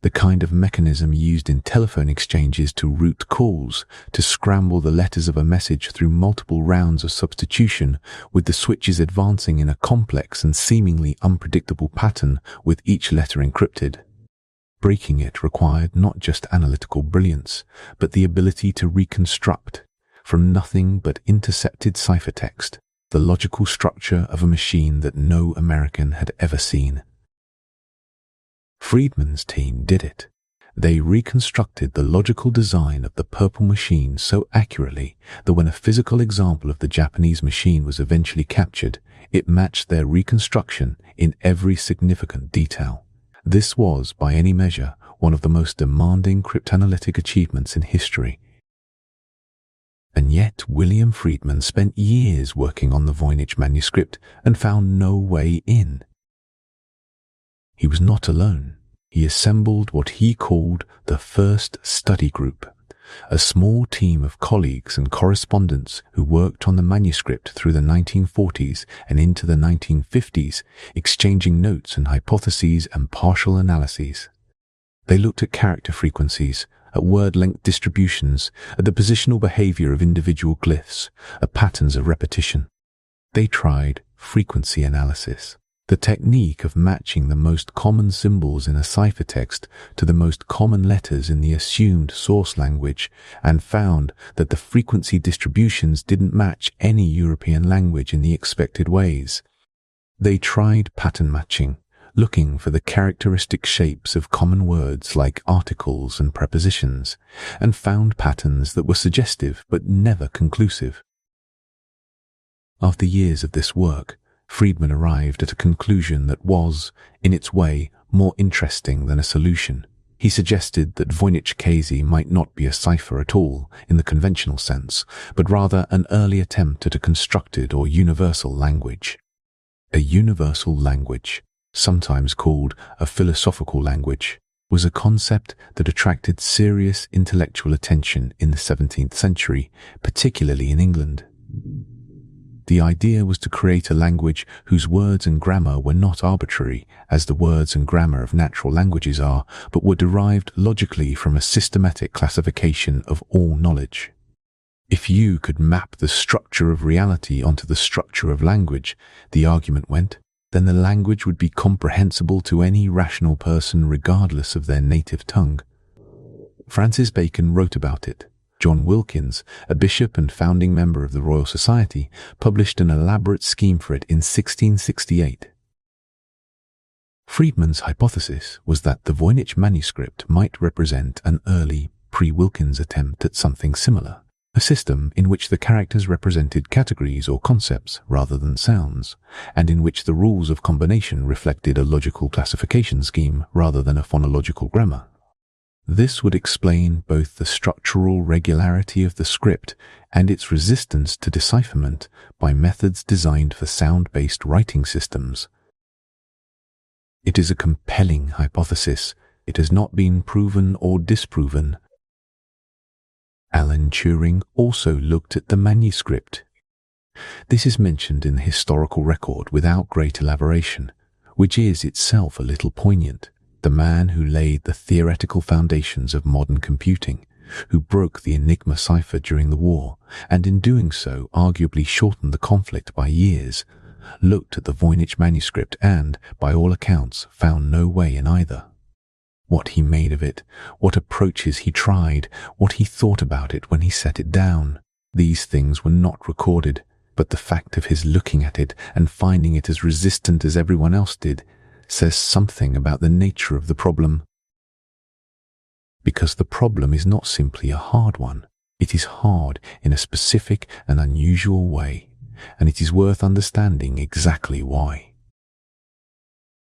the kind of mechanism used in telephone exchanges to route calls, to scramble the letters of a message through multiple rounds of substitution, with the switches advancing in a complex and seemingly unpredictable pattern with each letter encrypted. Breaking it required not just analytical brilliance, but the ability to reconstruct, from nothing but intercepted ciphertext, the logical structure of a machine that no American had ever seen. Friedman's team did it. They reconstructed the logical design of the purple machine so accurately that when a physical example of the Japanese machine was eventually captured, it matched their reconstruction in every significant detail. This was, by any measure, one of the most demanding cryptanalytic achievements in history. And yet William Friedman spent years working on the Voynich Manuscript and found no way in. He was not alone. He assembled what he called the First Study Group, a small team of colleagues and correspondents who worked on the manuscript through the 1940s and into the 1950s, exchanging notes and hypotheses and partial analyses. They looked at character frequencies, at word-length distributions, at the positional behavior of individual glyphs, at patterns of repetition. They tried frequency analysis, the technique of matching the most common symbols in a ciphertext to the most common letters in the assumed source language, and found that the frequency distributions didn't match any European language in the expected ways. They tried pattern matching, looking for the characteristic shapes of common words like articles and prepositions, and found patterns that were suggestive but never conclusive. After years of this work, Friedman arrived at a conclusion that was, in its way, more interesting than a solution. He suggested that Voynich might not be a cipher at all in the conventional sense, but rather an early attempt at a constructed or universal language. A universal language, sometimes called a philosophical language, was a concept that attracted serious intellectual attention in the 17th century, particularly in England. The idea was to create a language whose words and grammar were not arbitrary, as the words and grammar of natural languages are, but were derived logically from a systematic classification of all knowledge. If you could map the structure of reality onto the structure of language, the argument went, then the language would be comprehensible to any rational person regardless of their native tongue. Francis Bacon wrote about it. John Wilkins, a bishop and founding member of the Royal Society, published an elaborate scheme for it in 1668. Friedman's hypothesis was that the Voynich manuscript might represent an early, pre-Wilkins attempt at something similar, a system in which the characters represented categories or concepts rather than sounds, and in which the rules of combination reflected a logical classification scheme rather than a phonological grammar. This would explain both the structural regularity of the script and its resistance to decipherment by methods designed for sound-based writing systems. It is a compelling hypothesis. It has not been proven or disproven. Alan Turing also looked at the manuscript. This is mentioned in the historical record without great elaboration, which is itself a little poignant. The man who laid the theoretical foundations of modern computing, who broke the Enigma cipher during the war, and in doing so arguably shortened the conflict by years, looked at the Voynich manuscript and, by all accounts, found no way in either. What he made of it, what approaches he tried, what he thought about it when he set it down, these things were not recorded, but the fact of his looking at it and finding it as resistant as everyone else did says something about the nature of the problem. Because the problem is not simply a hard one. It is hard in a specific and unusual way, and it is worth understanding exactly why.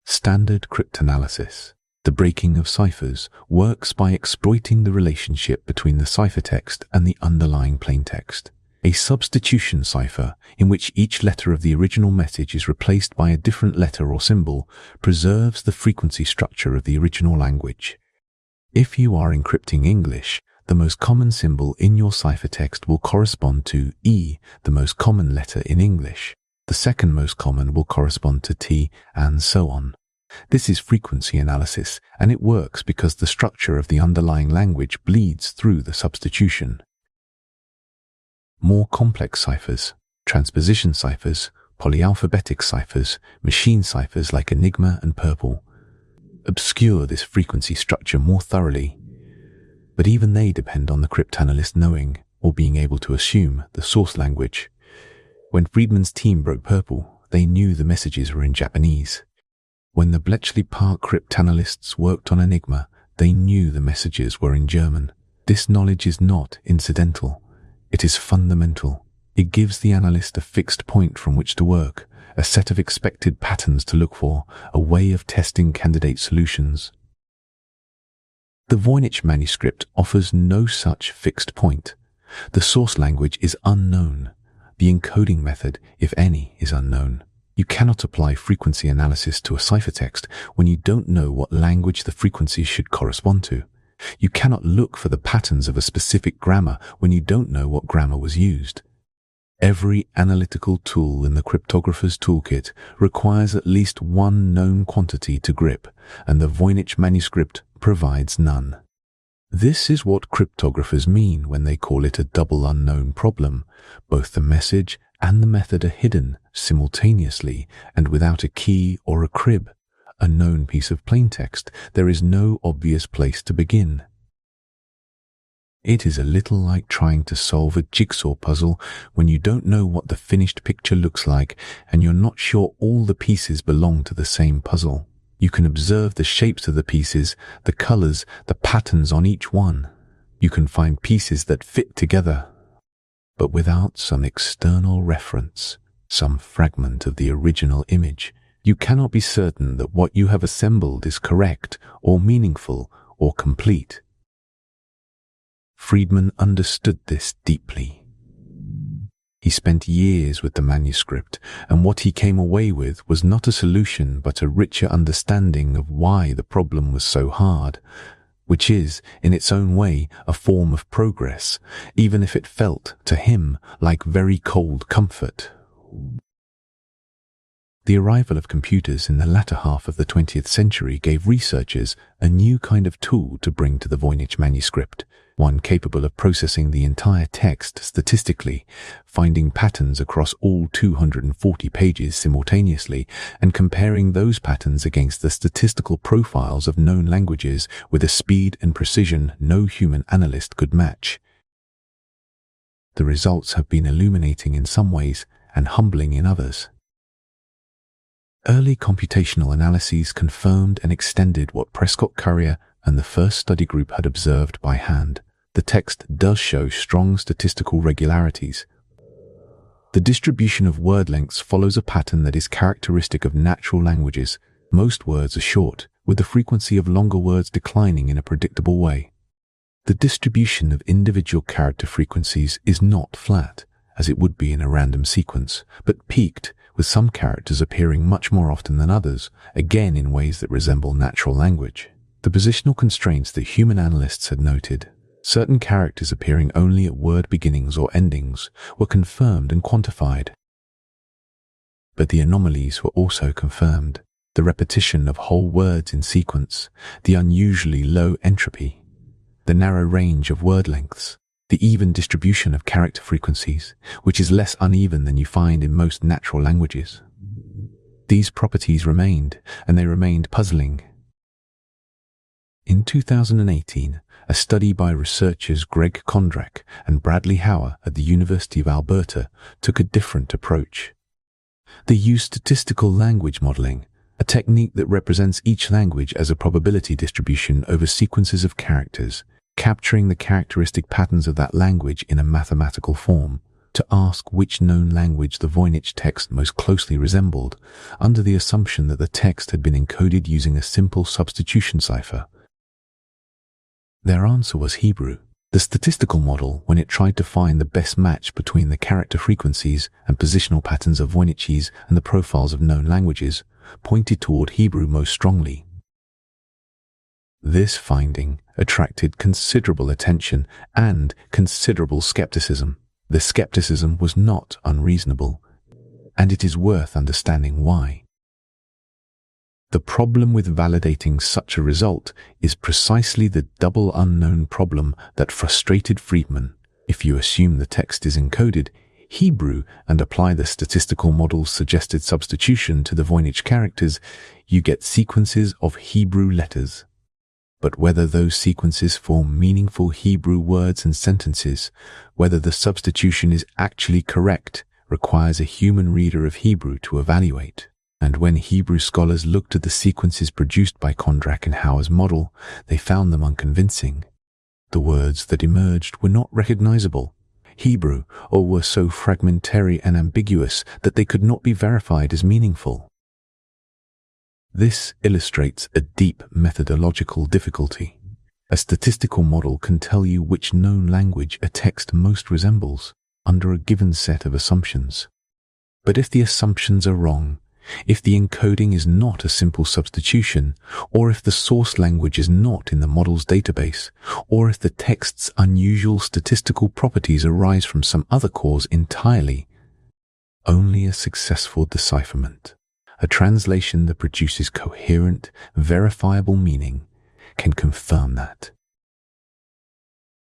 Standard cryptanalysis. The breaking of ciphers works by exploiting the relationship between the ciphertext and the underlying plaintext. A substitution cipher, in which each letter of the original message is replaced by a different letter or symbol, preserves the frequency structure of the original language. If you are encrypting English, the most common symbol in your ciphertext will correspond to E, the most common letter in English. The second most common will correspond to T, and so on. This is frequency analysis, and it works because the structure of the underlying language bleeds through the substitution. More complex ciphers, transposition ciphers, polyalphabetic ciphers, machine ciphers like Enigma and Purple, obscure this frequency structure more thoroughly, but even they depend on the cryptanalyst knowing or being able to assume the source language. When Friedman's team broke Purple, they knew the messages were in Japanese. When the Bletchley Park cryptanalysts worked on Enigma, they knew the messages were in German. This knowledge is not incidental. It is fundamental. It gives the analyst a fixed point from which to work, a set of expected patterns to look for, a way of testing candidate solutions. The Voynich Manuscript offers no such fixed point. The source language is unknown. The encoding method, if any, is unknown. You cannot apply frequency analysis to a ciphertext when you don't know what language the frequencies should correspond to. You cannot look for the patterns of a specific grammar when you don't know what grammar was used. Every analytical tool in the cryptographer's toolkit requires at least one known quantity to grip, and the Voynich Manuscript provides none. This is what cryptographers mean when they call it a double unknown problem. Both the message and the method are hidden simultaneously and without a key or a crib. A known piece of plaintext, there is no obvious place to begin. It is a little like trying to solve a jigsaw puzzle when you don't know what the finished picture looks like and you're not sure all the pieces belong to the same puzzle. You can observe the shapes of the pieces, the colors, the patterns on each one. You can find pieces that fit together, but without some external reference, some fragment of the original image, you cannot be certain that what you have assembled is correct or meaningful or complete. Friedman understood this deeply. He spent years with the manuscript, and what he came away with was not a solution but a richer understanding of why the problem was so hard, which is, in its own way, a form of progress, even if it felt, to him, like very cold comfort. The arrival of computers in the latter half of the 20th century gave researchers a new kind of tool to bring to the Voynich Manuscript, one capable of processing the entire text statistically, finding patterns across all 240 pages simultaneously, and comparing those patterns against the statistical profiles of known languages with a speed and precision no human analyst could match. The results have been illuminating in some ways and humbling in others. Early computational analyses confirmed and extended what Prescott Currier and the first study group had observed by hand. The text does show strong statistical regularities. The distribution of word lengths follows a pattern that is characteristic of natural languages. Most words are short, with the frequency of longer words declining in a predictable way. The distribution of individual character frequencies is not flat, as it would be in a random sequence, but peaked, with some characters appearing much more often than others, again in ways that resemble natural language. The positional constraints that human analysts had noted, certain characters appearing only at word beginnings or endings, were confirmed and quantified. But the anomalies were also confirmed: the repetition of whole words in sequence, the unusually low entropy, the narrow range of word lengths, the even distribution of character frequencies, which is less uneven than you find in most natural languages. These properties remained, and they remained puzzling. In 2018, a study by researchers Greg Kondrak and Bradley Hauer at the University of Alberta took a different approach. They used statistical language modeling, a technique that represents each language as a probability distribution over sequences of characters, capturing the characteristic patterns of that language in a mathematical form. to ask which known language the Voynich text most closely resembled, under the assumption that the text had been encoded using a simple substitution cipher. Their answer was Hebrew. The statistical model, when it tried to find the best match between the character frequencies and positional patterns of Voyniches and the profiles of known languages, pointed toward Hebrew most strongly. This finding attracted considerable attention and considerable skepticism. The skepticism was not unreasonable, and it is worth understanding why. The problem with validating such a result is precisely the double unknown problem that frustrated Friedman. If you assume the text is encoded Hebrew and apply the statistical model's suggested substitution to the Voynich characters, you get sequences of Hebrew letters. But whether those sequences form meaningful Hebrew words and sentences, whether the substitution is actually correct, requires a human reader of Hebrew to evaluate. And when Hebrew scholars looked at the sequences produced by Kondrak and Hauer's model, they found them unconvincing. The words that emerged were not recognizable Hebrew, or were so fragmentary and ambiguous that they could not be verified as meaningful. This illustrates a deep methodological difficulty. A statistical model can tell you which known language a text most resembles under a given set of assumptions. But if the assumptions are wrong, if the encoding is not a simple substitution, or if the source language is not in the model's database, or if the text's unusual statistical properties arise from some other cause entirely, only a successful decipherment, a translation that produces coherent, verifiable meaning, can confirm that.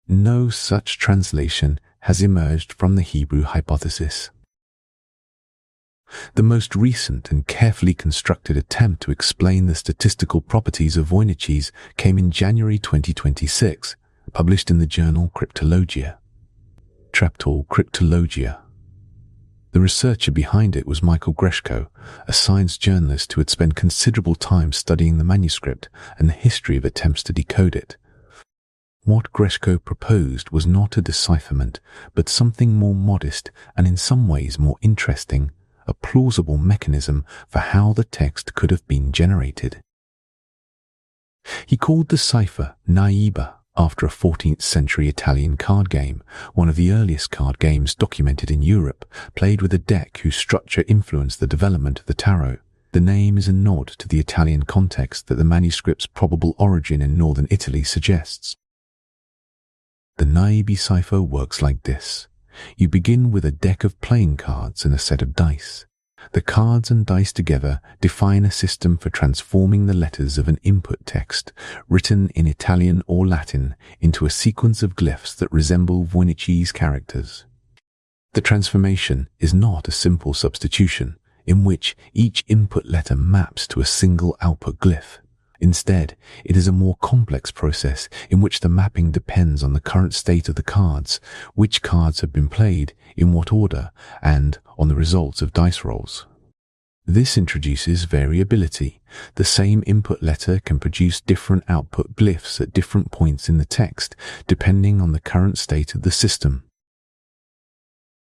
No such translation has emerged from the Hebrew hypothesis. The most recent and carefully constructed attempt to explain the statistical properties of Voyniches came in January 2026, published in the journal Cryptologia. Traptol Cryptologia. The researcher behind it was Michael Greshko, a science journalist who had spent considerable time studying the manuscript and the history of attempts to decode it. What Greshko proposed was not a decipherment, but something more modest and in some ways more interesting, a plausible mechanism for how the text could have been generated. He called the cipher Naiba after a 14th century Italian card game, one of the earliest card games documented in Europe, played with a deck whose structure influenced the development of the tarot. The name is a nod to the Italian context that the manuscript's probable origin in northern Italy suggests. The Naibi cipher works like this. You begin with a deck of playing cards and a set of dice. The cards and dice together define a system for transforming the letters of an input text, written in Italian or Latin, into a sequence of glyphs that resemble Voynichese characters. The transformation is not a simple substitution, in which each input letter maps to a single output glyph. Instead, it is a more complex process in which the mapping depends on the current state of the cards, which cards have been played, in what order, and on the results of dice rolls. This introduces variability. The same input letter can produce different output glyphs at different points in the text, depending on the current state of the system.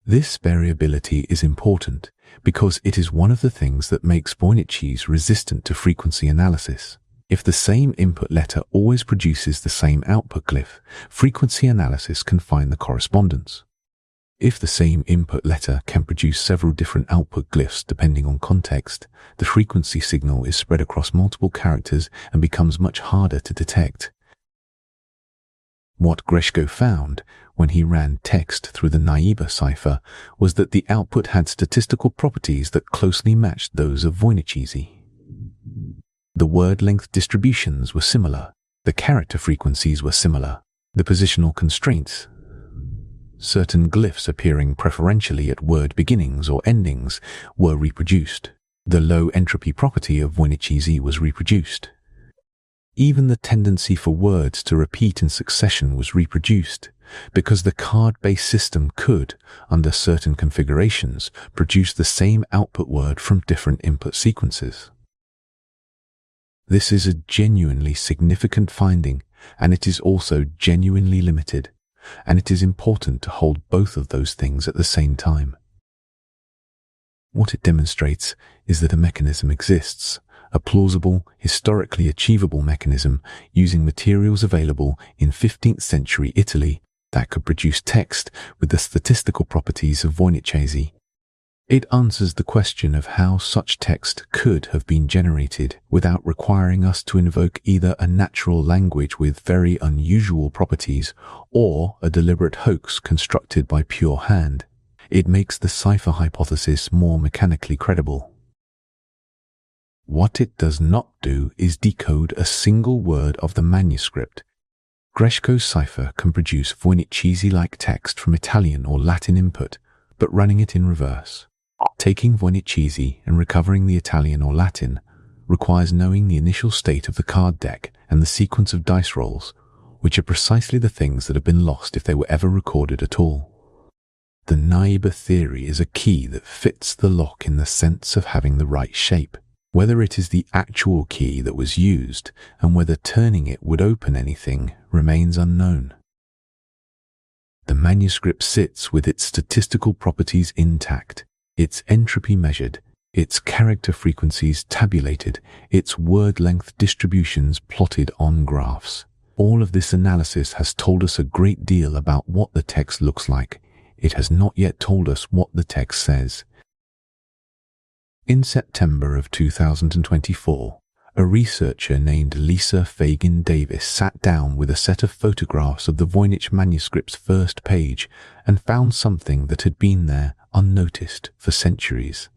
This variability is important because it is one of the things that makes Voyniches resistant to frequency analysis. If the same input letter always produces the same output glyph, frequency analysis can find the correspondence. If the same input letter can produce several different output glyphs depending on context, the frequency signal is spread across multiple characters and becomes much harder to detect. What Greshko found when he ran text through the Naiba cipher was that the output had statistical properties that closely matched those of Voynichese. The word length distributions were similar, the character frequencies were similar, the positional constraints, certain glyphs appearing preferentially at word beginnings or endings, were reproduced. The low entropy property of Voynichese was reproduced. Even the tendency for words to repeat in succession was reproduced, because the card-based system could, under certain configurations, produce the same output word from different input sequences. This is a genuinely significant finding, and it is also genuinely limited. and it is important to hold both of those things at the same time. What it demonstrates is that a mechanism exists, a plausible, historically achievable mechanism using materials available in 15th century Italy that could produce text with the statistical properties of Voynich. It answers the question of how such text could have been generated without requiring us to invoke either a natural language with very unusual properties or a deliberate hoax constructed by pure hand. It makes the cipher hypothesis more mechanically credible. What it does not do is decode a single word of the manuscript. Greshko's cipher can produce Voynich-like text from Italian or Latin input, but running it in reverse. Taking Voynich and recovering the Italian or Latin requires knowing the initial state of the card deck and the sequence of dice rolls, which are precisely the things that have been lost if they were ever recorded at all. The naive theory is a key that fits the lock in the sense of having the right shape. Whether it is the actual key that was used and whether turning it would open anything remains unknown. The manuscript sits with its statistical properties intact, its entropy measured, its character frequencies tabulated, its word length distributions plotted on graphs. All of this analysis has told us a great deal about what the text looks like. It has not yet told us what the text says. In September of 2024, a researcher named Lisa Fagin Davis sat down with a set of photographs of the Voynich manuscript's first page and found something that had been there unnoticed for centuries.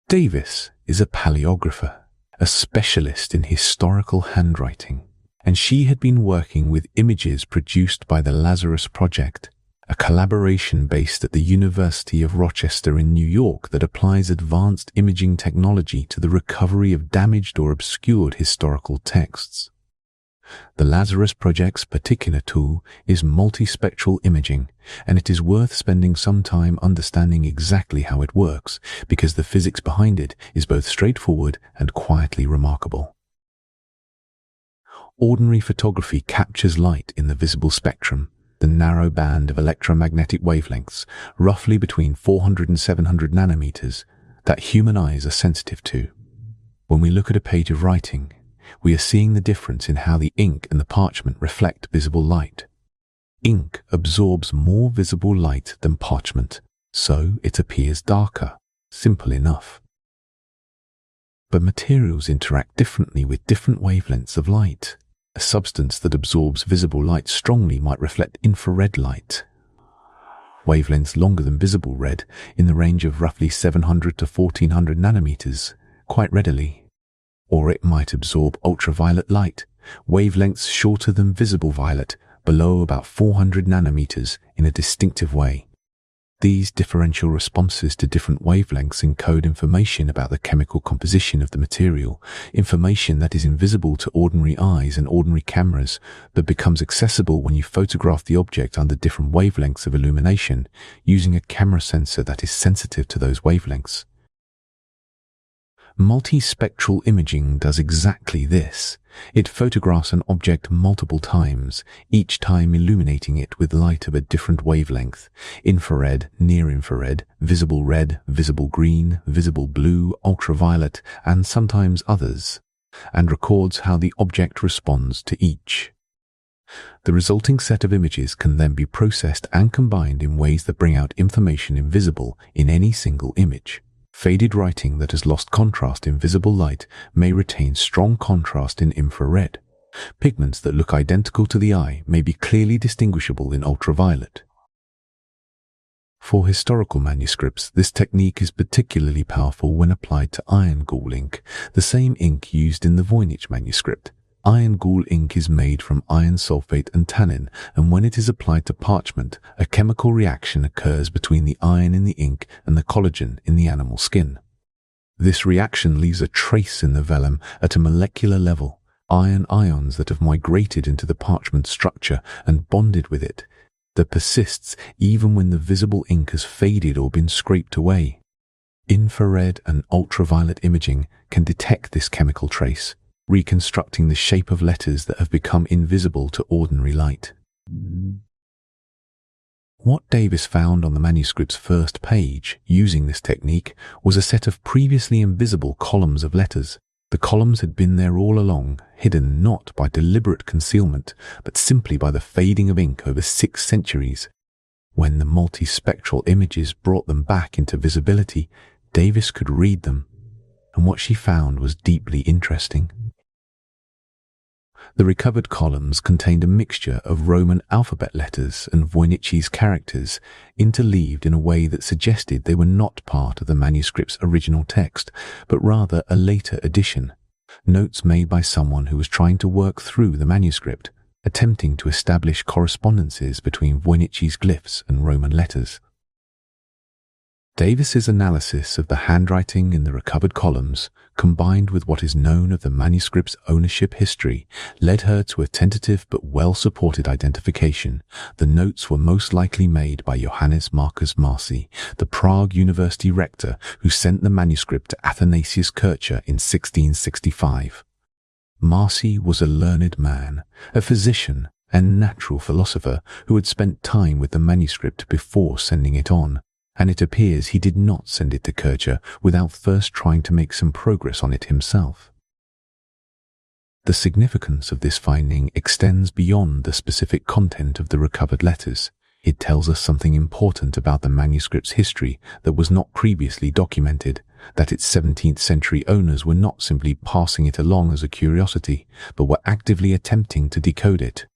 Davis is a paleographer, a specialist in historical handwriting, and she had been working with images produced by the Lazarus Project, a collaboration based at the University of Rochester in New York that applies advanced imaging technology to the recovery of damaged or obscured historical texts. The Lazarus Project's particular tool is multispectral imaging, and it is worth spending some time understanding exactly how it works, because the physics behind it is both straightforward and quietly remarkable. Ordinary photography captures light in the visible spectrum, the narrow band of electromagnetic wavelengths, roughly between 400 and 700 nanometers, that human eyes are sensitive to. When we look at a page of writing, we are seeing the difference in how the ink and the parchment reflect visible light. Ink absorbs more visible light than parchment, so it appears darker. Simple enough. But materials interact differently with different wavelengths of light. A substance that absorbs visible light strongly might reflect infrared light, wavelengths longer than visible red, in the range of roughly 700 to 1400 nanometers, quite readily. Or it might absorb ultraviolet light, wavelengths shorter than visible violet, below about 400 nanometers, in a distinctive way. These differential responses to different wavelengths encode information about the chemical composition of the material, information that is invisible to ordinary eyes and ordinary cameras, but becomes accessible when you photograph the object under different wavelengths of illumination, using a camera sensor that is sensitive to those wavelengths. Multispectral imaging does exactly this. It photographs an object multiple times, each time illuminating it with light of a different wavelength: infrared, near-infrared, visible red, visible green, visible blue, ultraviolet, and sometimes others, and records how the object responds to each. The resulting set of images can then be processed and combined in ways that bring out information invisible in any single image. Faded writing that has lost contrast in visible light may retain strong contrast in infrared. Pigments that look identical to the eye may be clearly distinguishable in ultraviolet. For historical manuscripts, this technique is particularly powerful when applied to iron gall ink, the same ink used in the Voynich manuscript. Iron gall ink is made from iron sulfate and tannin, and when it is applied to parchment, a chemical reaction occurs between the iron in the ink and the collagen in the animal skin. This reaction leaves a trace in the vellum at a molecular level, iron ions that have migrated into the parchment structure and bonded with it, that persists even when the visible ink has faded or been scraped away. Infrared and ultraviolet imaging can detect this chemical trace, reconstructing the shape of letters that have become invisible to ordinary light. What Davis found on the manuscript's first page, using this technique, was a set of previously invisible columns of letters. The columns had been there all along, hidden not by deliberate concealment, but simply by the fading of ink over 6 centuries. When the multispectral images brought them back into visibility, Davis could read them, and what she found was deeply interesting. The recovered columns contained a mixture of Roman alphabet letters and Voynich's characters, interleaved in a way that suggested they were not part of the manuscript's original text, but rather a later addition, notes made by someone who was trying to work through the manuscript, attempting to establish correspondences between Voynich's glyphs and Roman letters. Davis's analysis of the handwriting in the recovered columns, combined with what is known of the manuscript's ownership history, led her to a tentative but well-supported identification. The notes were most likely made by Johannes Marcus Marci, the Prague University rector who sent the manuscript to Athanasius Kircher in 1665. Marci was a learned man, a physician and natural philosopher who had spent time with the manuscript before sending it on, and it appears he did not send it to Kircher without first trying to make some progress on it himself. The significance of this finding extends beyond the specific content of the recovered letters. It tells us something important about the manuscript's history that was not previously documented, that its 17th century owners were not simply passing it along as a curiosity, but were actively attempting to decode it.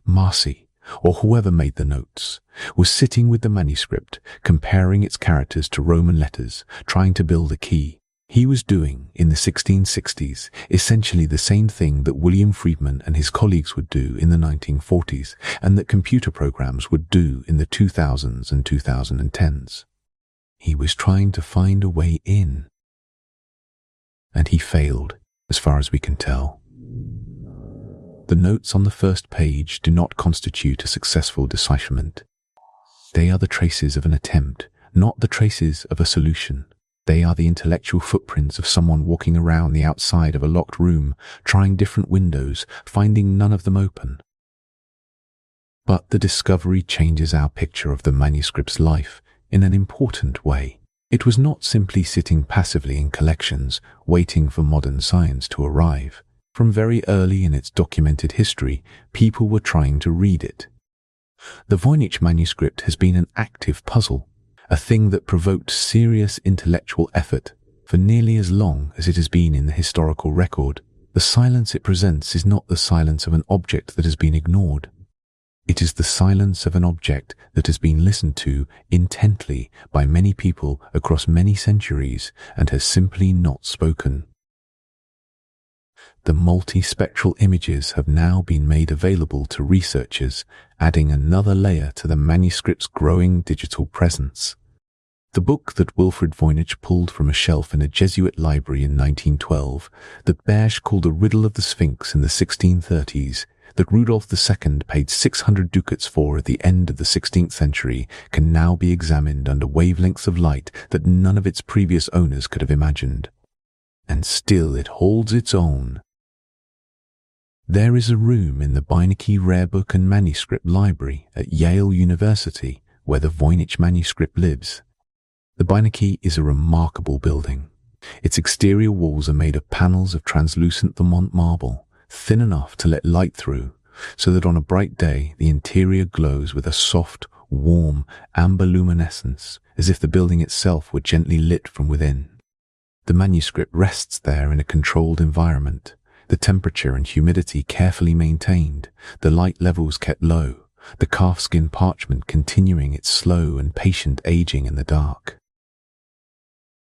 Marci, or whoever made the notes, was sitting with the manuscript, comparing its characters to Roman letters, trying to build a key. He was doing, in the 1660s, essentially the same thing that William Friedman and his colleagues would do in the 1940s, and that computer programs would do in the 2000s and 2010s. He was trying to find a way in. And he failed, as far as we can tell. The notes on the first page do not constitute a successful decipherment. They are the traces of an attempt, not the traces of a solution. They are the intellectual footprints of someone walking around the outside of a locked room, trying different windows, finding none of them open. But the discovery changes our picture of the manuscript's life in an important way. It was not simply sitting passively in collections, waiting for modern science to arrive. From very early in its documented history, people were trying to read it. The Voynich manuscript has been an active puzzle, a thing that provoked serious intellectual effort for nearly as long as it has been in the historical record. The silence it presents is not the silence of an object that has been ignored. It is the silence of an object that has been listened to intently by many people across many centuries and has simply not spoken. The multispectral images have now been made available to researchers, adding another layer to the manuscript's growing digital presence. The book that Wilfrid Voynich pulled from a shelf in a Jesuit library in 1912, that Berge called A Riddle of the Sphinx in the 1630s, that Rudolf II paid 600 ducats for at the end of the 16th century, can now be examined under wavelengths of light that none of its previous owners could have imagined. And still it holds its own. There is a room in the Beinecke Rare Book and Manuscript Library at Yale University where the Voynich manuscript lives. The Beinecke is a remarkable building. Its exterior walls are made of panels of translucent Vermont marble, thin enough to let light through, so that on a bright day the interior glows with a soft, warm, amber luminescence, as if the building itself were gently lit from within. The manuscript rests there in a controlled environment, the temperature and humidity carefully maintained, the light levels kept low, the calfskin parchment continuing its slow and patient aging in the dark.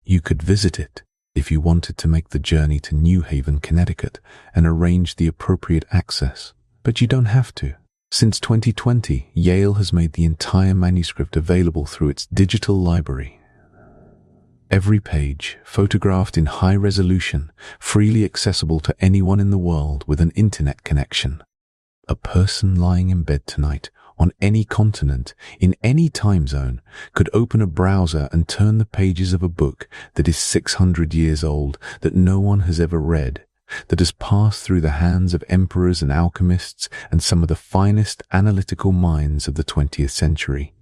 You could visit it if you wanted to make the journey to New Haven, Connecticut, and arrange the appropriate access, but you don't have to. Since 2020, Yale has made the entire manuscript available through its digital library. Every page, photographed in high resolution, freely accessible to anyone in the world with an internet connection. A person lying in bed tonight, on any continent, in any time zone, could open a browser and turn the pages of a book that is 600 years old, that no one has ever read, that has passed through the hands of emperors and alchemists and some of the finest analytical minds of the 20th century.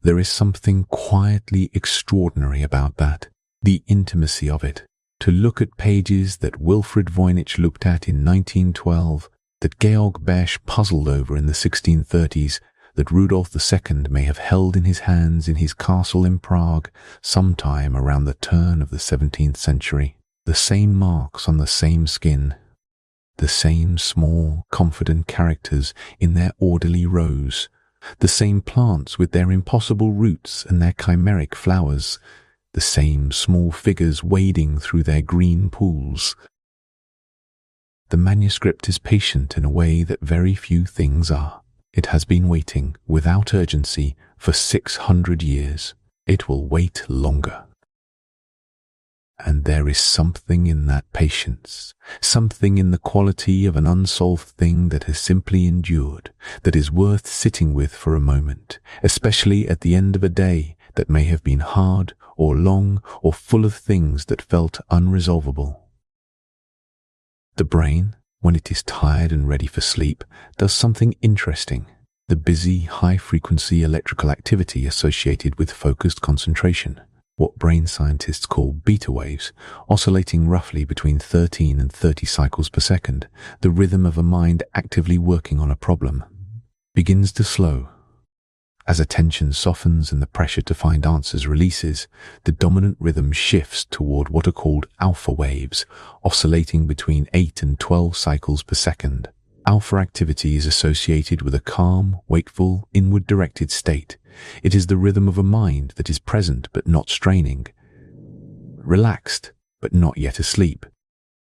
There is something quietly extraordinary about that, the intimacy of it. To look at pages that Wilfrid Voynich looked at in 1912, that Georg Besch puzzled over in the 1630s, that Rudolf II may have held in his hands in his castle in Prague sometime around the turn of the 17th century. The same marks on the same skin, the same small, confident characters in their orderly rows, the same plants with their impossible roots and their chimeric flowers, the same small figures wading through their green pools. The manuscript is patient in a way that very few things are. It has been waiting, without urgency, for 600 years. It will wait longer. And there is something in that patience, something in the quality of an unsolved thing that has simply endured, that is worth sitting with for a moment, especially at the end of a day that may have been hard or long or full of things that felt unresolvable. The brain, when it is tired and ready for sleep, does something interesting. The busy, high-frequency electrical activity associated with focused concentration, what brain scientists call beta waves, oscillating roughly between 13 and 30 cycles per second, the rhythm of a mind actively working on a problem, begins to slow. As attention softens and the pressure to find answers releases, the dominant rhythm shifts toward what are called alpha waves, oscillating between 8 and 12 cycles per second. Alpha activity is associated with a calm, wakeful, inward-directed state. It is the rhythm of a mind that is present but not straining, relaxed but not yet asleep.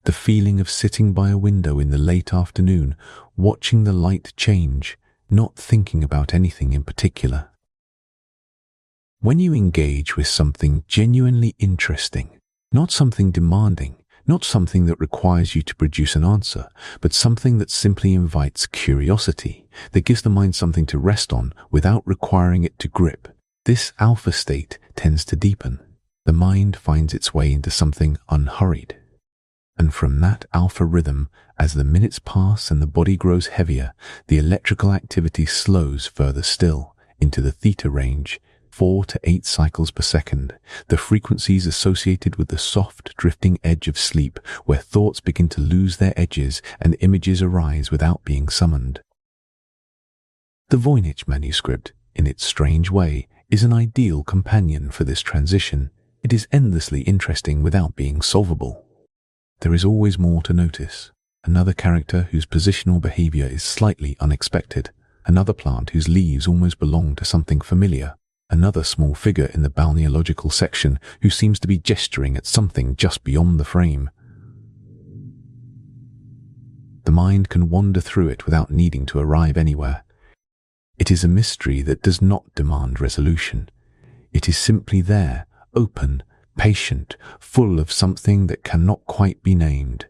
The feeling of sitting by a window in the late afternoon, watching the light change, not thinking about anything in particular. When you engage with something genuinely interesting, not something demanding, not something that requires you to produce an answer, but something that simply invites curiosity, that gives the mind something to rest on without requiring it to grip, this alpha state tends to deepen. The mind finds its way into something unhurried. And from that alpha rhythm, as the minutes pass and the body grows heavier, the electrical activity slows further still into the theta range, 4 to 8 cycles per second, the frequencies associated with the soft, drifting edge of sleep, where thoughts begin to lose their edges and images arise without being summoned. The Voynich Manuscript, in its strange way, is an ideal companion for this transition. It is endlessly interesting without being solvable. There is always more to notice. Another character whose positional behavior is slightly unexpected. Another plant whose leaves almost belong to something familiar. Another small figure in the Balneological Section who seems to be gesturing at something just beyond the frame. The mind can wander through it without needing to arrive anywhere. It is a mystery that does not demand resolution. It is simply there, open, patient, full of something that cannot quite be named.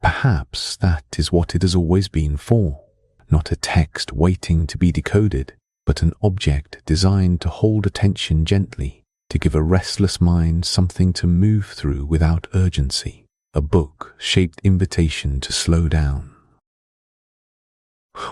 Perhaps that is what it has always been for, not a text waiting to be decoded, but an object designed to hold attention gently, to give a restless mind something to move through without urgency, a book-shaped invitation to slow down.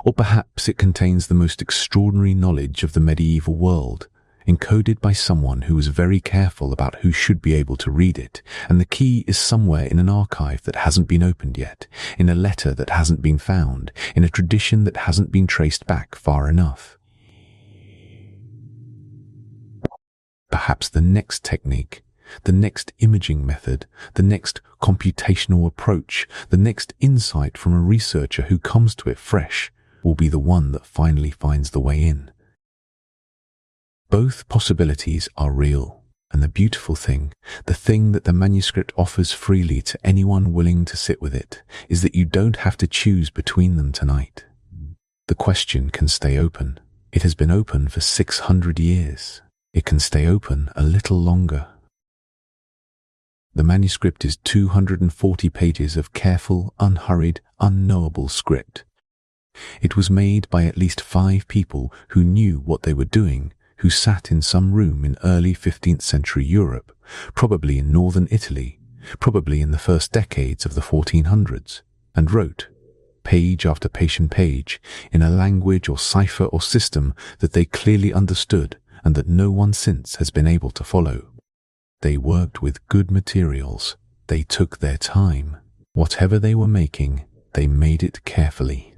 Or perhaps it contains the most extraordinary knowledge of the medieval world, encoded by someone who was very careful about who should be able to read it, and the key is somewhere in an archive that hasn't been opened yet, in a letter that hasn't been found, in a tradition that hasn't been traced back far enough. Perhaps the next technique, the next imaging method, the next computational approach, the next insight from a researcher who comes to it fresh, will be the one that finally finds the way in. Both possibilities are real, and the beautiful thing, the thing that the manuscript offers freely to anyone willing to sit with it, is that you don't have to choose between them tonight. The question can stay open. It has been open for 600 years. It can stay open a little longer. The manuscript is 240 pages of careful, unhurried, unknowable script. It was made by at least 5 people who knew what they were doing, who sat in some room in early 15th century Europe, probably in northern Italy, probably in the first decades of the 1400s, and wrote, page after page, in a language or cipher or system that they clearly understood and that no one since has been able to follow. They worked with good materials. They took their time. Whatever they were making, they made it carefully.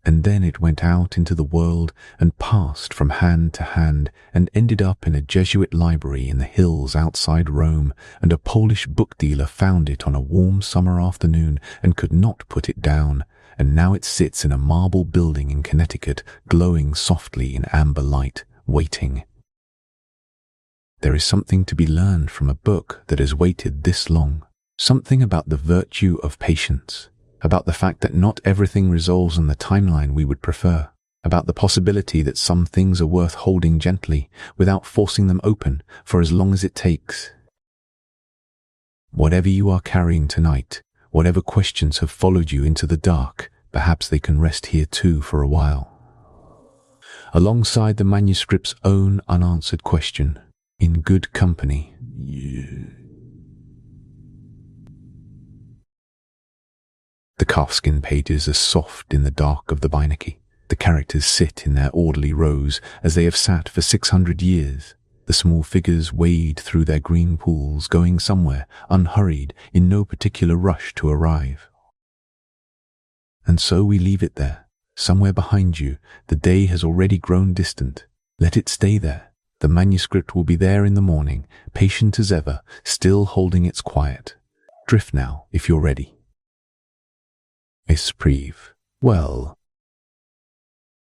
And then it went out into the world and passed from hand to hand and ended up in a Jesuit library in the hills outside Rome, and a Polish book dealer found it on a warm summer afternoon and could not put it down, and now it sits in a marble building in Connecticut, glowing softly in amber light, waiting. There is something to be learned from a book that has waited this long, something about the virtue of patience, about the fact that not everything resolves on the timeline we would prefer, about the possibility that some things are worth holding gently without forcing them open for as long as it takes. Whatever you are carrying tonight, whatever questions have followed you into the dark, perhaps they can rest here too for a while. Alongside the manuscript's own unanswered question, in good company. The calfskin pages are soft in the dark of the Voynich. The characters sit in their orderly rows as they have sat for 600 years. The small figures wade through their green pools, going somewhere, unhurried, in no particular rush to arrive. And so we leave it there, somewhere behind you. The day has already grown distant. Let it stay there. The manuscript will be there in the morning, patient as ever, still holding its quiet. Drift now, if you're ready. Esprive. Well,